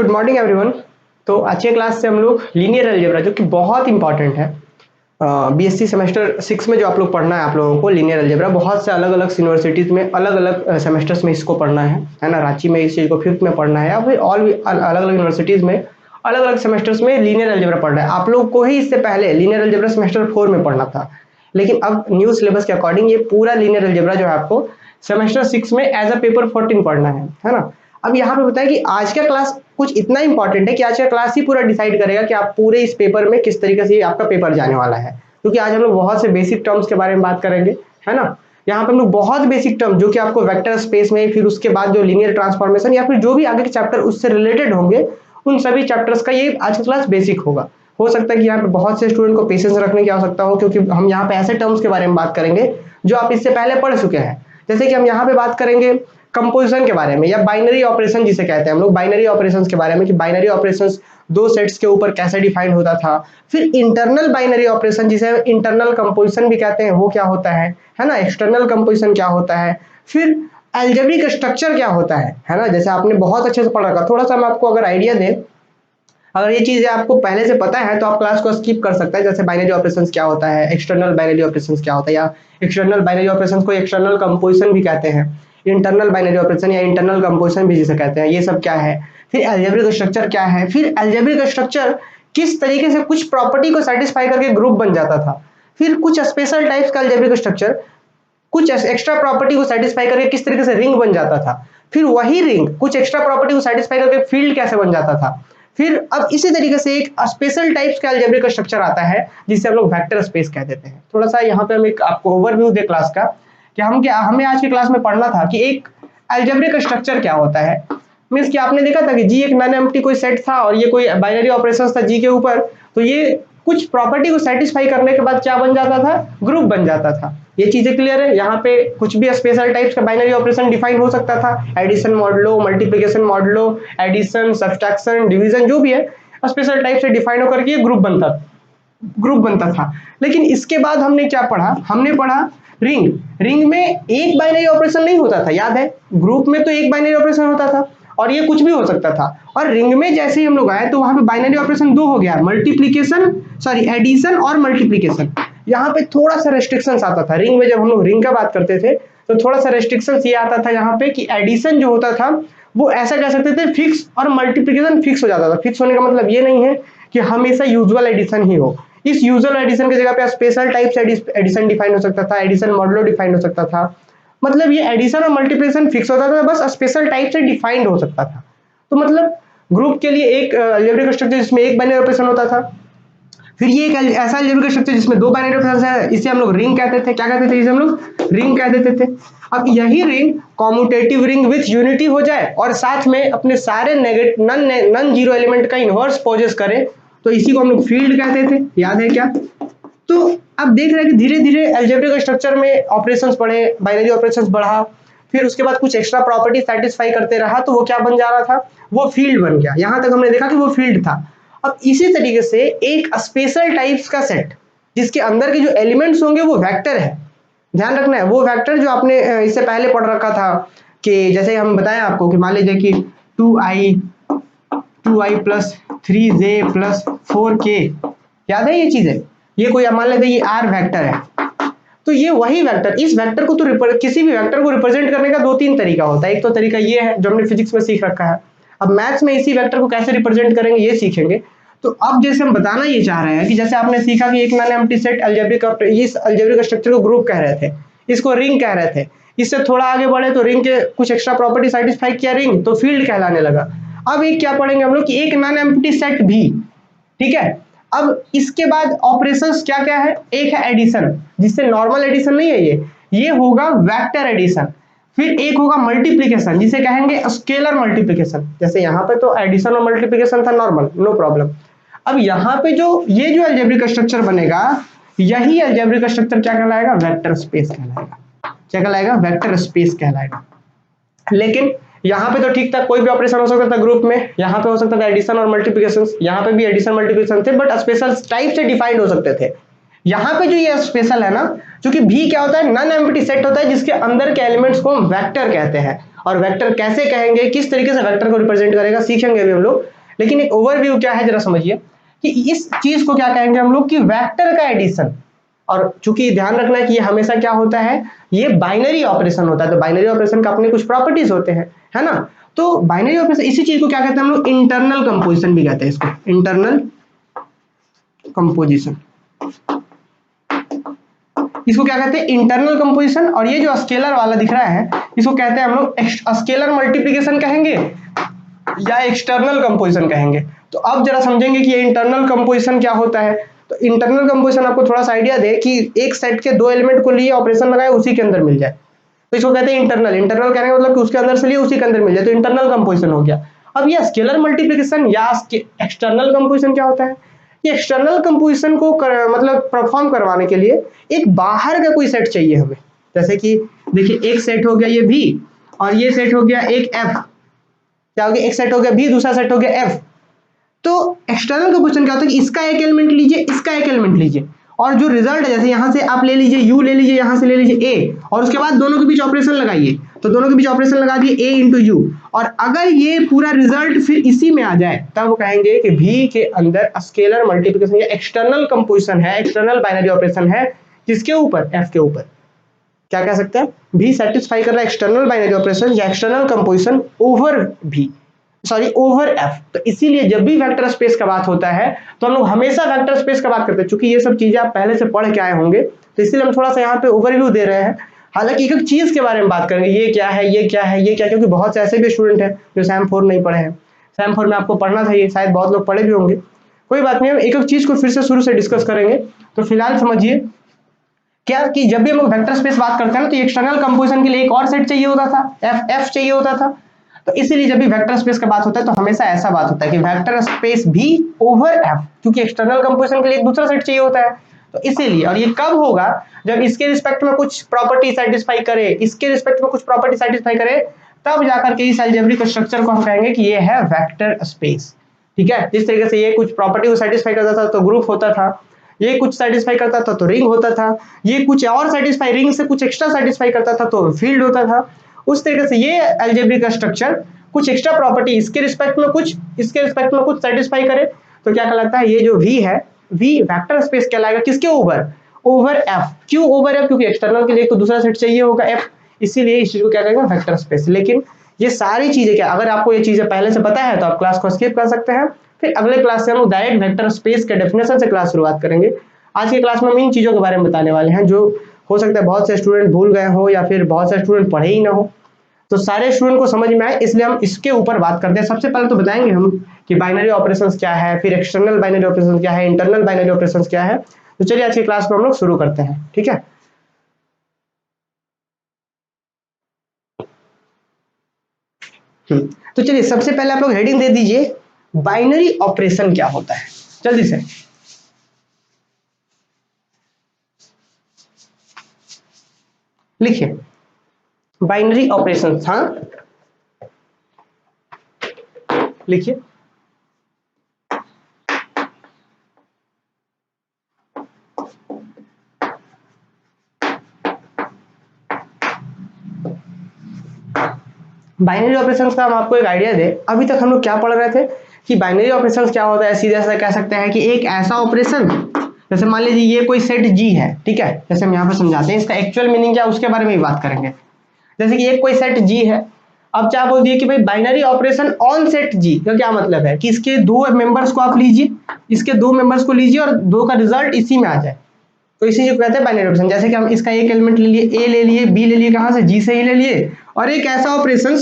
Good morning everyone. तो आज के क्लास से हम लोग लीनियर अलजेब्रा जो कि बहुत इंपॉर्टेंट है बीएससी सेमेस्टर 6 में जो आप लोग पढ़ना है आप लोगों को लीनियर अलजेब्रा बहुत से अलग अलग यूनिवर्सिटीज़ में अलग अलग सेमेस्टर्स में इसको पढ़ना है ना। रांची में इस चीज़ को 5th में पढ़ना है या फिर ऑल अलग अलग यूनिवर्सिटीज़ में अलग अलग सेमेस्टर्स में लीनियर अलजेब्रा पढ़ना है। आप लोग को ही इससे पहले लीनियर अलजेब्रा सेमेस्टर 4 में पढ़ना था, लेकिन अब न्यू सिलेबस के अकॉर्डिंग ये पूरा लीनियर अलजेब्रा जो है आपको सेमेस्टर 6 में एज अ पेपर 14 पढ़ना है ना। अब यहाँ पे बताया कि आज का क्लास कुछ इतना इंपॉर्टेंट है कि आज का क्लास ही पूरा डिसाइड करेगा कि आप पूरे इस पेपर में किस तरीके से आपका पेपर जाने वाला है, क्योंकि आज हम लोग बहुत से बेसिक टर्म्स के बारे में बात करेंगे, है ना। यहाँ पे हम लोग बहुत बेसिक टर्म जो कि आपको वेक्टर स्पेस में, फिर उसके बाद जो लीनियर ट्रांसफॉर्मेशन या फिर जो भी आगे के चैप्टर उससे रिलेटेड होंगे उन सभी चैप्टर्स का ये आज का क्लास बेसिक होगा। हो सकता है कि यहाँ पे बहुत से स्टूडेंट को पेशेंस रखने की आवश्यकता हो, क्योंकि हम यहाँ पे ऐसे टर्म्स के बारे में बात करेंगे जो आप इससे पहले पढ़ चुके हैं। जैसे कि हम यहाँ पे बात करेंगे कंपोजिशन के बारे में या बाइनरी ऑपरेशन जिसे कहते हैं हम लोग, बाइनरी ऑपरेशंस के बारे में कि बाइनरी ऑपरेशंस दो सेट्स के ऊपर कैसे डिफाइन होता था। फिर इंटरनल बाइनरी ऑपरेशन जिसे इंटरनल कंपोजिशन भी कहते हैं वो क्या होता है ना। एक्सटर्नल कंपोजिशन क्या होता है, फिर अलजेब्रिक स्ट्रक्चर क्या होता है ना। जैसे आपने बहुत अच्छे से पढ़ रखा, थोड़ा सा मैं आपको अगर आइडिया दें, अगर ये चीजें आपको पहले से पता है तो आप क्लास को स्किप कर सकते हैं। जैसे बाइनरी ऑपरेशंस क्या होता है, एक्सटर्नल बाइनरी ऑपरेशंस क्या होता है, या एक्सटर्नल बाइनरी ऑपरेशंस को एक्सटर्नल कंपोजिशन भी कहते हैं, इंटरनल बाइनरी ऑपरेशन या इंटरनल कंपोजिशन भी जिसे कहते हैं, ये सब क्या है। फिर अलजेब्रिक स्ट्रक्चर क्या है, फिर अलजेब्रिक स्ट्रक्चर किस तरीके से कुछ प्रॉपर्टी को सेटिस्फाई करके ग्रुप बन जाता था, फिर कुछ स्पेशल टाइप्स का अलजेब्रिक स्ट्रक्चर कुछ एक्स्ट्रा प्रॉपर्टी को सेटिस्फाई करके किस तरीके से रिंग बन जाता था, फिर वही रिंग कुछ एक्स्ट्रा प्रॉपर्टी को सेटिस्फाई करके फील्ड कैसे बन जाता था। फिर अब इसी तरीके से एक स्पेशल टाइप्स का अलजेब्रिक स्ट्रक्चर आता है जिसे हम लोग वेक्टर स्पेस कह देते हैं। थोड़ा सा यहाँ पे हम एक आपको ओवरव्यू दे क्लास का कि हमें आज की क्लास में पढ़ना था कि एक अलजेब्रिक स्ट्रक्चर क्या होता है। मींस कि आपने देखा था कि जी एक नॉन एम्प्टी कोई सेट था और ये कोई बाइनरी ऑपरेशंस था जी के ऊपर, तो ये कुछ प्रॉपर्टी को सेटिस्फाई करने के बाद क्या बन जाता था, ग्रुप बन जाता था। ये चीजें क्लियर है। यहाँ पे कुछ भी स्पेशल टाइप्स का बाइनरी ऑपरेशन डिफाइन हो सकता था, addition modulo, multiplication modulo, addition, subtraction, division, जो भी है स्पेशल टाइप से डिफाइन होकर के ग्रुप बनता था। लेकिन इसके बाद हमने क्या पढ़ा, हमने पढ़ा रिंग में एक बाइनरी ऑपरेशन नहीं होता था, याद है। ग्रुप में तो एक बाइनरी ऑपरेशन होता था और ये कुछ भी हो सकता था, और रिंग में जैसे ही हम लोग आए तो वहां पे बाइनरी ऑपरेशन दो हो गया, एडिशन और मल्टीप्लिकेशन। यहाँ पे थोड़ा सा रेस्ट्रिक्शंस आता था रिंग में, जब हम लोग रिंग का बात करते थे तो थोड़ा सा रेस्ट्रिक्शंस ये आता था यहाँ पे कि एडिशन जो होता था वो ऐसा कह सकते थे फिक्स, और मल्टीप्लिकेशन फिक्स हो जाता था। फिक्स होने का मतलब ये नहीं है कि हमेशा यूजुअल एडिशन ही हो, इस यूजुअल एडिशन की जगह पे स्पेशल टाइप्स एडिशन डिफाइन हो सकता था, एडिशन मॉडुलो डिफाइन हो सकता था। मतलब ये एडिशन और मल्टीप्लिकेशन फिक्स होता था, बस स्पेशल टाइप से डिफाइंड हो सकता था। तो मतलब ग्रुप के लिए एक अलजेब्रिक स्ट्रक्चर जिसमें एक बाइनरी ऑपरेशन होता था, फिर ये एक ऐसा अलजेब्रिक स्ट्रक्चर जिसमें दो बाइनरी ऑपरेशन है, इसे हम लोग रिंग कहते थे। क्या कहते थे, इसे हम लोग रिंग कह देते थे। अब यही ring commutative ring with unity हो जाए और साथ में अपने सारे नॉन जीरो एलिमेंट का इनवर्स पोजेस करे, तो इसी को हम लोग फील्ड कहते थे, याद है क्या। तो अब देख रहे हैं कि धीरे धीरे अलजेब्रिक स्ट्रक्चर में ऑपरेशंस बढ़े, बाइनरी ऑपरेशंस बढ़ा, फिर उसके बाद कुछ एक्स्ट्रा प्रॉपर्टी सेटिस्फाई करते रहा, तो वो क्या बन जा रहा था, वो फील्ड बन गया। यहां तक हमने देखा कि वो फील्ड था। अब इसी तरीके से एक स्पेशल टाइप्स का सेट जिसके अंदर के जो एलिमेंट्स होंगे वो वेक्टर है, ध्यान रखना है। वो वेक्टर जो आपने इससे पहले पढ़ रखा था कि जैसे हम बताएं आपको कि मान लीजिए कि 2i plus 3j plus 4k, याद है ये चीजें। ये कोई मान लेते हैं ये r वेक्टर है, तो ये वही वेक्टर, इस वेक्टर को तो किसी भी वेक्टर को रिप्रेजेंट करने का दो तीन तरीका होता है। एक तो तरीका ये है जो हमने फिजिक्स में सीख रखा है, अब मैथ्स में इसी वेक्टर को कैसे रिप्रेजेंट करेंगे ये सीखेंगे। तो अब जैसे हम बताना ये चाह रहे हैं कि जैसे आपने सीखा कि एक नॉन एम्प्टी सेट अलजेब्रिक, इस अलजेब्रिक स्ट्रक्चर को ग्रुप कह रहे थे, इसको रिंग कह रहे थे। इससे थोड़ा आगे बढ़े तो रिंग के कुछ एक्स्ट्रा प्रॉपर्टी सेटिस्फाई किया रिंग, तो फील्ड कहलाने लगा। अब एक क्या पढ़ेंगे हम लोग कि एक नॉन एम्प्टी सेट भी, ठीक है। अब इसके बाद ऑपरेशंस क्या क्या है, एक है एडिशन, जिससे नॉर्मल एडिशन नहीं है ये होगा वेक्टर एडिशन। फिर एक होगा मल्टीप्लिकेशन जिसे कहेंगे स्केलर मल्टीप्लिकेशन। जैसे यहाँ पे तो एडिशन और मल्टीप्लिकेशन था नॉर्मल, नो प्रॉब्लम। अब यहाँ पे जो ये जो अलजेब्रिक स्ट्रक्चर बनेगा, यही अलजेब्रिक स्ट्रक्चर क्या कहलाएगा, वेक्टर स्पेस कहलाएगा। क्या कहलाएगा, वेक्टर स्पेस कहलाएगा। लेकिन यहाँ पे तो ठीक था, कोई भी ऑपरेशन हो सकता था ग्रुप में, यहाँ पे हो सकता था एडिशन और मल्टीप्लिकेशन, यहाँ पे भी एडिशन मल्टीप्लिकेशन थे, बट स्पेशल टाइप से डिफाइंड हो सकते थे। यहाँ पे जो ये स्पेशल है ना, क्योंकि भी क्या होता है, नॉन एम्प्टी सेट होता है जिसके अंदर के एलिमेंट्स को हम वेक्टर कहते हैं, और वेक्टर कैसे कहेंगे, किस तरीके से वेक्टर को रिप्रेजेंट करेगा सीखेंगे अभी हम लोग। लेकिन एक ओवरव्यू क्या है जरा समझिए कि इस चीज को क्या कहेंगे हम लोग कि वेक्टर का एडिशन। और चूंकि ध्यान रखना है कि ये हमेशा क्या होता है, ये बाइनरी ऑपरेशन होता है, तो बाइनरी ऑपरेशन का अपने कुछ प्रॉपर्टीज होते हैं, है ना। तो बाइनरी ऑपरेशन इसी चीज को क्या कहते हैं हम लोग, इंटरनल कंपोजिशन भी कहते हैं इसको, इंटरनल कंपोजिशन, इसको क्या कहते हैं इंटरनल कंपोजिशन। और ये जो स्केलर वाला दिख रहा है इसको कहते हैं हम लोग स्केलर मल्टीप्लिकेशन कहेंगे या एक्सटर्नल कंपोजिशन कहेंगे। तो अब जरा समझेंगे कि ये इंटरनल कंपोजिशन क्या होता है। तो इंटरनल कंपोजिशन आपको थोड़ा सा आइडिया दे कि एक सेट के दो एलिमेंट को लिए ऑपरेशन लगाए उसी के अंदर मिल जाए, तो इसको कहते हैं इंटरनल। इंटरनल कहने का मतलब कि उसके अंदर से लिए उसी के अंदर मिल जाए, तो इंटरनल कंपोजिशन हो गया। अब ये स्केलर मल्टीप्लिकेशन या एक्सटर्नल कंपोजिशन क्या होता है, ये एक्सटर्नल कंपोजिशन को मतलब परफॉर्म करवाने के लिए एक बाहर का कोई सेट चाहिए हमें। जैसे कि देखिए एक सेट हो गया ये V और ये सेट हो गया एक F, क्या हो गया, एक सेट हो गया V, दूसरा सेट हो गया F। तो एक्सटर्नल कंपोजिशन क्या होता है कि इसका एक एलिमेंट लीजिए, इसका एक एलिमेंट लीजिए, और जो रिजल्ट है जैसे यहां से आप ले लीजिए U ले लीजिए, यहां से ले लीजिए A, और उसके बाद दोनों के बीच ऑपरेशन लगाइए, तो दोनों के बीच ऑपरेशन लगा दिए A इंटू U, और अगर ये पूरा रिजल्ट फिर इसी में आ जाए तब कहेंगे कि V के अंदर स्केलर मल्टीप्लिकेशन या एक्सटर्नल कंपोजिशन है, एक्सटर्नल बाइनरी ऑपरेशन है, किसके ऊपर, F के ऊपर। क्या कह सकते हैं, V सेटिस्फाई कर रहा है एक्सटर्नल बाइनरी ऑपरेशन या external composition over V, sorry over F। तो इसीलिए जब भी वेक्टर स्पेस का बात होता है तो हम लोग हमेशा वेक्टर स्पेस का बात करते हैं, क्योंकि ये सब चीजें आप पहले से पढ़ के आए होंगे, तो इसलिए हम थोड़ा सा यहाँ पे ओवरव्यू दे रहे हैं। हालांकि एक एक चीज के बारे में बात करेंगे, ये क्या है, ये क्या है, ये क्या, क्योंकि बहुत से ऐसे भी स्टूडेंट हैं जो सैम 4 नहीं पढ़े हैं। सैम 4 में आपको पढ़ना था, ये शायद बहुत लोग पढ़े भी होंगे, कोई बात नहीं, हम एक एक चीज को फिर से शुरू से डिस्कस करेंगे। तो फिलहाल समझिए क्या कि जब भी हम लोग वेक्टर स्पेस बात करते हैं ना, तो एक्सटर्नल कंपोजिशन के लिए एक और सेट चाहिए होता था, F चाहिए होता था। तो इसीलिए जब भी वेक्टर स्पेस का बात होता है तो हमेशा ऐसा बात होता है कि वेक्टर स्पेस भी ओवर F, क्योंकि एक्सटर्नल कंपोजिशन के लिए एक दूसरा सेट चाहिए होता है। तो इसीलिए, और ये कब होगा, जब इसके रिस्पेक्ट में कुछ प्रॉपर्टी सेटिस्फाई करे, इसके रिस्पेक्ट में कुछ प्रॉपर्टी सेटिस्फाई करे, तब जाकर के इस अलजेब्रिक स्ट्रक्चर को हम कहेंगे कि ये है वेक्टर स्पेस। ठीक है, जिस तरीके से ये कुछ प्रॉपर्टी को सेटिस्फाई करता था तो ग्रुप होता था, ये कुछ सेटिस्फाई करता था तो रिंग होता था, ये कुछ और सेटिस्फाई, रिंग से कुछ एक्स्ट्रा सेटिस्फाई करता था तो फील्ड होता था। उस तरीके से ये अलजेब्रिक स्ट्रक्चर कुछ एक्स्ट्रा प्रॉपर्टी इसके रिस्पेक्ट में कुछ, इसके रिस्पेक्ट में कुछ सेटिस्फाई करे तो क्या कहलाता है, ये जो V है, V वेक्टर स्पेस कहलाएगा, किसके ऊपर, ओवर F। क्यों ओवर F, क्योंकि एक्सटर्नल के लिए तो दूसरा सेट चाहिए होगा F, इसीलिए इस चीज को क्या कहेंगे, वेक्टर स्पेस। लेकिन ये सारी चीजें क्या, अगर आपको ये चीजें पहले से पता है तो आप क्लास को स्किप कर सकते हैं, फिर अगले क्लास से हम लोग डायरेक्ट वेक्टर स्पेस के डेफिनेशन से क्लास शुरुआत करेंगे। आज की क्लास में हम इन चीजों के बारे में बताने वाले हैं जो हो सकता है बहुत से स्टूडेंट भूल गए हो या फिर बहुत से स्टूडेंट पढ़े ही ना हो, तो सारे स्टूडेंट को समझ में आए, इसलिए हम इसके ऊपर बात करते हैं। सबसे पहले तो बताएंगे हम कि बाइनरी ऑपरेशंस क्या है, फिर एक्सटर्नल बाइनरी ऑपरेशन क्या है, इंटरनल बाइनरी ऑपरेशंस क्या है। तो चलिए आज की क्लास को हम लोग शुरू करते हैं, ठीक है। तो चलिए सबसे पहले आप लोग हेडिंग दे दीजिए, बाइनरी ऑपरेशन क्या होता है, जल्दी से। लिखिए बाइनरी ऑपरेशंस, हाँ लिखिए। बाइनरी ऑपरेशंस का हम आपको एक आइडिया दे, अभी तक हम लोग क्या पढ़ रहे थे कि बाइनरी ऑपरेशंस क्या होता है, सीधे से कह सकते हैं कि एक ऐसा ऑपरेशन, जैसे मान लीजिए ये कोई सेट G है, ठीक है, जैसे हम यहाँ पर समझाते हैं, इसका एक्चुअल मीनिंग क्या है उसके बारे में भी बात करेंगे। जैसे कि एक कोई सेट G है, अब क्या बोल दिए कि भाई binary operation on set G का क्या मतलब है कि इसके दो मेंबर्स को आप लीजिए, इसके दो मेंबर्स को लीजिए और दो का रिजल्ट इसी में आ जाए, तो इसी को कहते हैं बाइनरी ऑपरेशन। जैसे कि हम इसका एक एलिमेंट ले लिए, A ले लिए, B ले लिए, कहां से, G से ही ले लिए, और एक ऐसा ऑपरेशन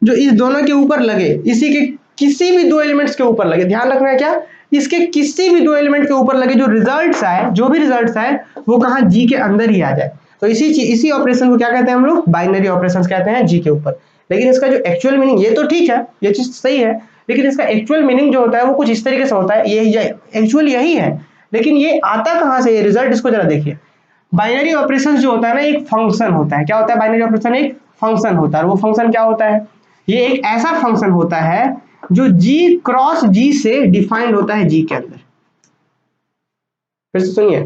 जो इस दोनों के ऊपर लगे, इसी के किसी भी दो एलिमेंट्स के ऊपर लगे, ध्यान रखना है क्या, इसके किसी भी दो एलिमेंट के ऊपर लगे, जो रिजल्ट्स आए, जो भी रिजल्ट्स आए वो कहां, G के अंदर ही आ जाए, तो इसी ऑपरेशन को क्या कहते हैं हम लोग, बाइनरी ऑपरेशंस कहते हैं, G के ऊपर। लेकिन इसका जो एक्चुअल मीनिंग, ये तो ठीक है, ये चीज सही है, लेकिन इसका एक्चुअल मीनिंग जो होता है वो कुछ इस तरीके से होता है, ये एक्चुअल यही है, लेकिन ये आता कहां से, ये रिजल्ट, इसको जरा देखिए। बाइनरी ऑपरेशन जो होता है ना, एक फंक्शन होता है, क्या होता है, बाइनरी ऑपरेशन एक फंक्शन होता है, और वो फंक्शन क्या होता है, ये एक ऐसा फंक्शन होता है जो G क्रॉस G से डिफाइंड होता है G के अंदर। फिर से सुनिए,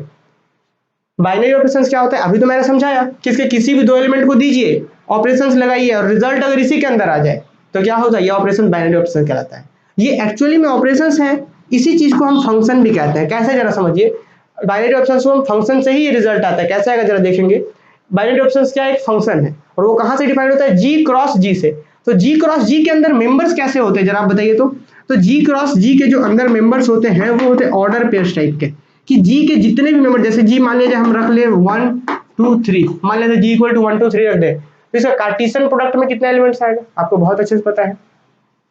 बाइनरी ऑपरेशंस क्या होता है, अभी तो मैंने समझाया कि इसके किसी भी दो एलिमेंट को दीजिए ऑपरेशंस लगाइए और रिजल्ट अगर इसी के अंदर आ जाए तो क्या होगा, ये ऑपरेशन बाइनरी ऑपरेशन कहलाता है। ये एक्चुअली में ऑपरेशंस है, इसी चीज को हम फंक्शन भी कहते हैं। कैसे, जरा समझिए, बाइनरी ऑपरेशंस को हम फंक्शन से ही ये रिजल्ट आता है। कैसे आएगा जरा देखेंगे। बाइनरी ऑपरेशंस क्या एक फंक्शन है और वो कहां से डिफाइंड होता है, जी क्रॉस जी से। तो जी क्रॉस जी के अंदर मेंबर्स कैसे होते हैं जरा आप बताइए। तो जी क्रॉस जी के जो अंदर मेंबर्स होते हैं वो होते हैं ऑर्डर पेयर्स टाइप के, कि जी के जितने भी मेंबर, जैसे जी मान लीजिए हम रख ले 1 2 3, मान लेते जी इक्वल टू 1 2 3 रख दे, तो इसका कार्टेशियन प्रोडक्ट में कितने एलिमेंट्स आएगा आपको बहुत अच्छे से पता है।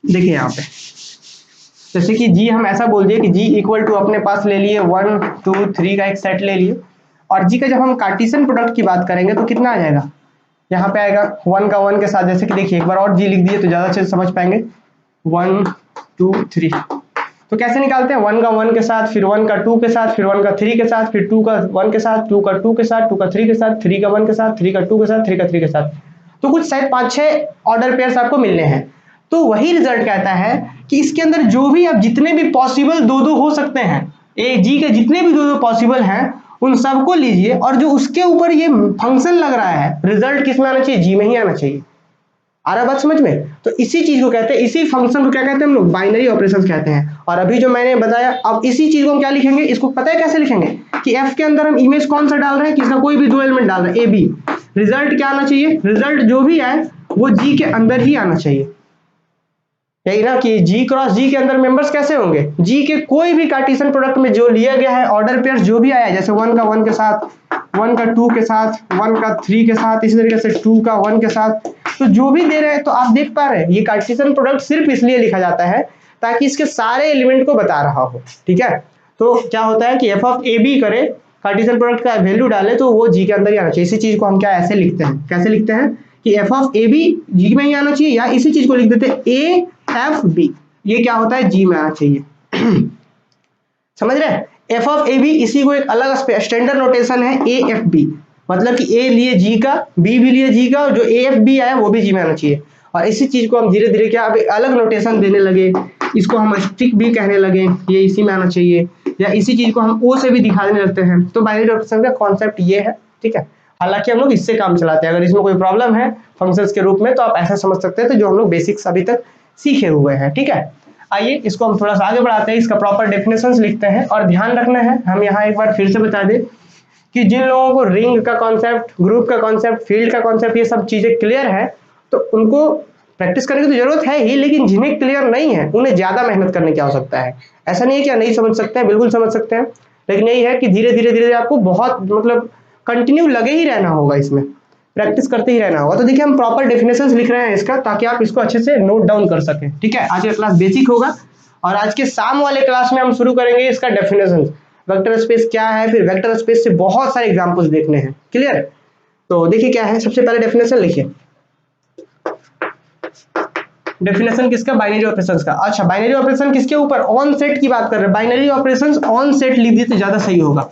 देखिए यहाँ पे जैसे कि जी हम ऐसा बोल दिए कि जी इक्वल टू अपने पास ले लिए 1 2 3 का एक सेट ले लिए, और जी का जब हम कार्टेशियन प्रोडक्ट की बात करेंगे तो कितना आ जाएगा, यहाँ पे आएगा 1 का 1 के साथ। जैसे कि देखिए एक बार और जी लिख दिए तो ज्यादा अच्छे से समझ पाएंगे। 1 2 3, तो कैसे निकालते हैं, 1 का 1 के साथ, फिर 1 का 2 के साथ, फिर 1 का 3 के साथ, फिर 2 का 1 के साथ, 2 का 2 के साथ, 2 का 3 के साथ, 3 का 1 के साथ, 3 का 2 के साथ, 3 का 3 के साथ। तो कुछ शायद 5-6 ऑर्डर पेयर्स आपको मिलने हैं। तो वही रिजल्ट कहता है कि इसके अंदर जो भी अब जितने भी पॉसिबल दो हो सकते हैं, ए जी के जितने भी दो पॉसिबल हैं उन सबको लीजिए, और जो उसके ऊपर ये फंक्शन लग रहा है रिजल्ट किस में आना चाहिए, जी में ही आना चाहिए। आ रहा बात समझ में। तो इसी चीज को कहते हैं, इसी फंक्शन को क्या कहते हैं हम लोग, बाइनरी ऑपरेशंस कहते हैं। और अभी जो मैंने बताया, अब इसी चीज को हम क्या लिखेंगे, इसको पता है कैसे लिखेंगे, कि एफ के अंदर हम इमेज कौन सा डाल रहे हैं, किसका कोई भी दो एलिमेंट डाल रहे हैं, ए बी, रिजल्ट क्या आना चाहिए, रिजल्ट जो भी आए वो जी के अंदर ही आना चाहिए। यही ना कि जी क्रॉस जी के अंदर मेंबर्स कैसे होंगे, जी के कोई भी कार्टेशियन प्रोडक्ट में जो लिया गया है ऑर्डर पेयर्स जो भी आया है, जैसे 1 का 1 के साथ, 1 का 2 के साथ, 1 का 3 के साथ, इसी तरीके से 2 का 1 के साथ, तो जो भी दे रहे हैं तो आप देख पा रहे हैं ये कार्टेशियन प्रोडक्ट सिर्फ इसलिए लिखा जाता है ताकि इसके सारे एलिमेंट को बता रहा हो। ठीक है, तो क्या होता है कि एफ ऑफ ए बी करे, कार्टेशियन प्रोडक्ट का वैल्यू डाले तो वो जी के अंदर ही आना चाहिए। इसी चीज को हम क्या ऐसे लिखते हैं, कैसे लिखते हैं कि एफ ऑफ ए बी जी में ही आना चाहिए, या इसी चीज को लिख देते हैं ए एफ बी, ये क्या होता है जी में आना चाहिए। समझ रहे हैं, एफ ऑफ ए बी, इसी को एक अलग स्टैंडर्ड नोटेशन है ए एफ बी, मतलब कि ए लिए जी का, बी भी लिए जी का, और जो ए एफ बी आया वो भी जी में आना चाहिए। और इसी चीज को हम धीरे धीरे क्या अब अलग नोटेशन देने लगे, इसको हम स्टिक भी कहने लगे, ये इसी में आना चाहिए, या इसी चीज को हम ओ से भी दिखा देने लगते हैं। तो बाइनरी ऑपरेशन का कॉन्सेप्ट ये है। ठीक है, हालांकि हम लोग इससे काम चलाते हैं, अगर इसमें कोई प्रॉब्लम है फंक्शंस के रूप में तो आप ऐसा समझ सकते हैं, तो जो हम लोग बेसिक्स अभी तक सीखे हुए हैं। ठीक है, आइए इसको हम थोड़ा सा आगे बढ़ाते हैं, इसका प्रॉपर डेफिनेशंस लिखते हैं। और ध्यान रखना है, हम यहाँ एक बार फिर से बता दें कि जिन लोगों को रिंग का कॉन्सेप्ट, ग्रुप का कॉन्सेप्ट, फील्ड का कॉन्सेप्ट, ये सब चीजें क्लियर है तो उनको प्रैक्टिस करने की तो जरूरत है ही, लेकिन जिन्हें क्लियर नहीं है उन्हें ज्यादा मेहनत करने की आवश्यकता है। ऐसा नहीं है कि नहीं समझ सकते हैं, बिल्कुल समझ सकते हैं, लेकिन यही है कि धीरे धीरे धीरे आपको बहुत मतलब कंटिन्यू लगे ही रहना होगा, इसमें प्रैक्टिस करते ही रहना होगा। तो देखिए हम प्रॉपर डेफिनेशंस लिख रहे हैं इसका, ताकि आप इसको अच्छे से नोट डाउन कर सकें। ठीक है, आज का क्लास बेसिक होगा और आज के शाम वाले क्लास में हम शुरू करेंगे इसका डेफिनेशन, वेक्टर स्पेस क्या है, फिर वेक्टर स्पेस से बहुत सारे एग्जांपल्स देखने हैं। क्लियर, तो देखिए क्या है, सबसे पहले डेफिनेशन लिखिए। डेफिनेशन किसका, बाइनरी ऑपरेशंस का। अच्छा, बाइनरी ऑपरेशन किसके ऊपर, ऑन सेट की बात कर रहे हैं। बाइनरी ऑपरेशंस ऑन सेट लिख दिए तो ज्यादा सही होगा।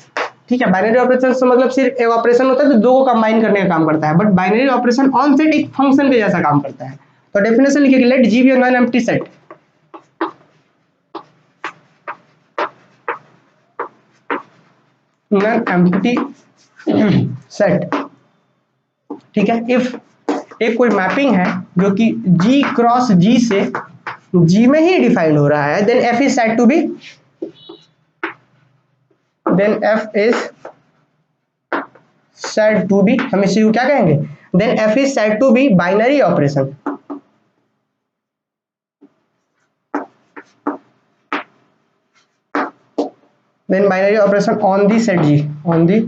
ठीक है, बाइनरी ऑपरेशन से मतलब सिर्फ एक ऑपरेशन होता है तो दो को कंबाइन करने का काम करता है, but binary operation on set एक फंक्शन के जैसा काम करता है। तो डेफिनेशन लिखिए, let G be a non empty set. Non empty set, ठीक है, इफ एक कोई मैपिंग है जो कि G क्रॉस G से G में ही डिफाइंड हो रहा है, then F is said to be, then F is said to be, हम इसी को क्या कहेंगे, then F is said to be binary operation. Then binary operation on the set G, on the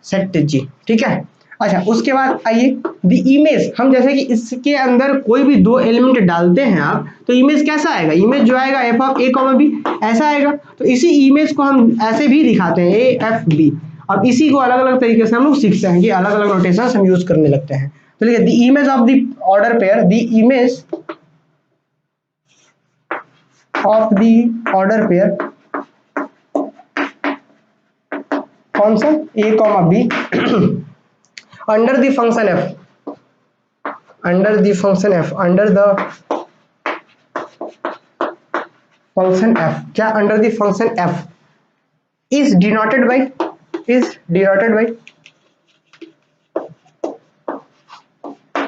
set G। ठीक है, अच्छा उसके बाद आइए द इमेज, हम जैसे कि इसके अंदर कोई भी दो एलिमेंट डालते हैं आप, तो इमेज कैसा आएगा, इमेज जो आएगा F of A comma B ऐसा आएगा। तो इसी इमेज को हम ऐसे भी दिखाते हैं, ए एफ बी। अब इसी को अलग अलग तरीके से हम लोग सीखते हैं कि अलग अलग नोटेशन हम यूज करने लगते हैं। तो देखिए, the image of the order pair, the image of the order pair, कौन सा, A comma B, under the function f, under the function f, under the function f, क्या under the function f is denoted by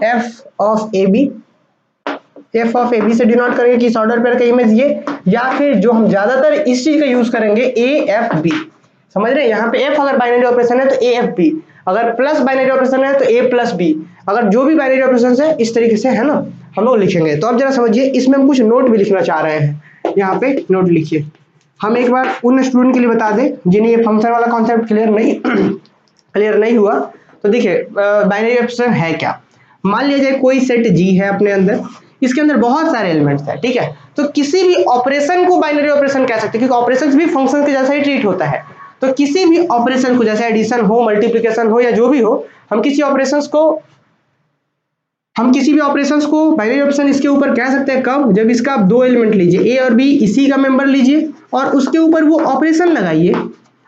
F of A B, F of A B से denote करेंगे किस order pair का image ये, या फिर जो हम ज्यादातर इस चीज का यूज करेंगे ए एफ बी, समझ रहे हैं। यहाँ पे एफ अगर बाइनरी ऑपरेशन है तो ए एफ बी, अगर प्लस बाइनरी ऑपरेशन है तो ए प्लस बी, अगर जो भी बाइनरी ऑपरेशन है इस तरीके से, है ना, हम लोग लिखेंगे। तो अब जरा समझिए, इसमें हम कुछ नोट भी लिखना चाह रहे हैं, यहाँ पे नोट लिखिए। हम एक बार उन स्टूडेंट के लिए बता दें जिन्हें ये फंक्शन वाला कॉन्सेप्ट क्लियर नहीं हुआ, तो देखिए बाइनरी ऑपरेशन है क्या। मान लिया जाए कोई सेट जी है अपने अंदर, इसके अंदर बहुत सारे एलिमेंट्स हैं, ठीक है। तो किसी भी ऑपरेशन को बाइनरी ऑपरेशन कह सकते हैं, क्योंकि ऑपरेशन भी फंक्शन के जैसा ही ट्रीट होता है। तो किसी भी ऑपरेशन को, जैसे एडिशन हो, मल्टीप्लिकेशन हो, या जो भी हो, हम किसी भी ऑपरेशंस को बाइनरी ऑपरेशन इसके ऊपर कह सकते हैं। कब? जब इसका आप दो एलिमेंट लीजिए, ए और बी, इसी का मेंबर लीजिए और उसके ऊपर वो ऑपरेशन लगाइए,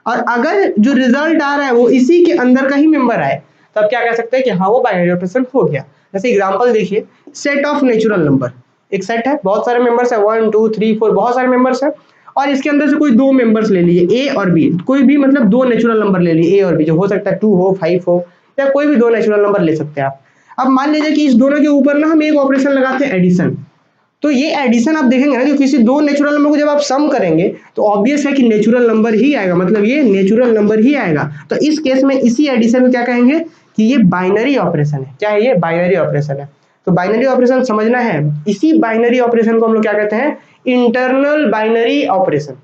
और अगर जो रिजल्ट आ रहा है वो इसी के अंदर का ही मेंबर आए, तब क्या कह सकते हैं कि हाँ वो बाइनरी ऑपरेशन हो गया। जैसे एग्जांपल देखिए, सेट ऑफ नेचुरल नंबर, एक सेट है, बहुत सारे मेंबर्स है, 1 2 3 4, बहुत सारे मेंबर्स है, और इसके अंदर से कोई दो मेंबर्स ले लीजिए, ए और बी, कोई भी मतलब दो नेचुरल नंबर ले लीजिए, ए और बी, जो हो सकता है 2 हो, 5 हो, या कोई भी दो नेचुरल नंबर ले सकते हैं आप। अब मान लीजिए कि इस दोनों के ऊपर ना हम एक ऑपरेशन लगाते हैं, एडिशन। तो ये एडिशन आप देखेंगे ना कि किसी दो नेचुरल नंबर को जब आप सम करेंगे तो ऑब्वियस है कि नेचुरल नंबर ही आएगा, मतलब ये नेचुरल नंबर ही आएगा। तो इस केस में इसी एडिशन में क्या कहेंगे कि ये बाइनरी ऑपरेशन है। क्या है ये? बाइनरी ऑपरेशन है। तो बाइनरी ऑपरेशन समझना है, इसी बाइनरी ऑपरेशन को हम लोग क्या कहते हैं? Internal binary operation.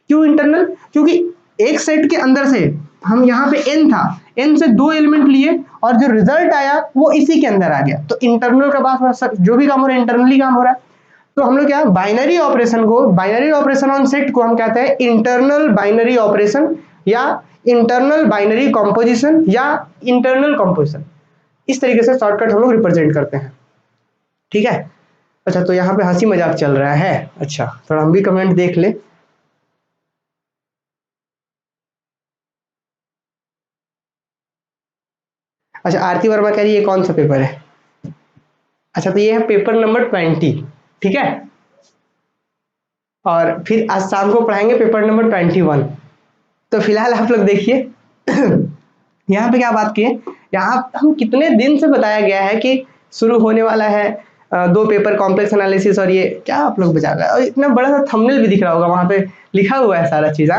क्यों इंटरनल? क्योंकि एक सेट के अंदर से हम यहाँ पे n था, n से दो एलिमेंट लिए और जो रिजल्ट आया वो इसी के अंदर आ गया। तो इंटरनल का बात, जो भी काम हो रहा है इंटरनली काम हो रहा है। तो हम लोग क्या, बाइनरी ऑपरेशन को, बाइनरी ऑपरेशन ऑन सेट को हम कहते हैं इंटरनल बाइनरी ऑपरेशन, या इंटरनल बाइनरी कंपोजिशन, या इंटरनल कंपोजिशन। इस तरीके से शॉर्टकट हम लोग रिप्रेजेंट करते हैं, ठीक है। अच्छा, तो यहाँ पे हंसी मजाक चल रहा है, अच्छा थोड़ा हम भी कमेंट देख ले। अच्छा, आरती वर्मा कह रही है कौन सा पेपर है? अच्छा, तो ये है पेपर नंबर 20, ठीक है। और फिर आज शाम को पढ़ाएंगे पेपर नंबर 21। तो फिलहाल आप लोग देखिए यहाँ पे क्या बात की है, यहाँ हम कितने दिन से बताया गया है कि शुरू होने वाला है दो पेपर, कॉम्प्लेक्स एनालिसिस, और ये क्या आप लोग बचा गए, और इतना बड़ा सा थंबनेल भी दिख रहा होगा, वहां पे लिखा हुआ है सारा चीज।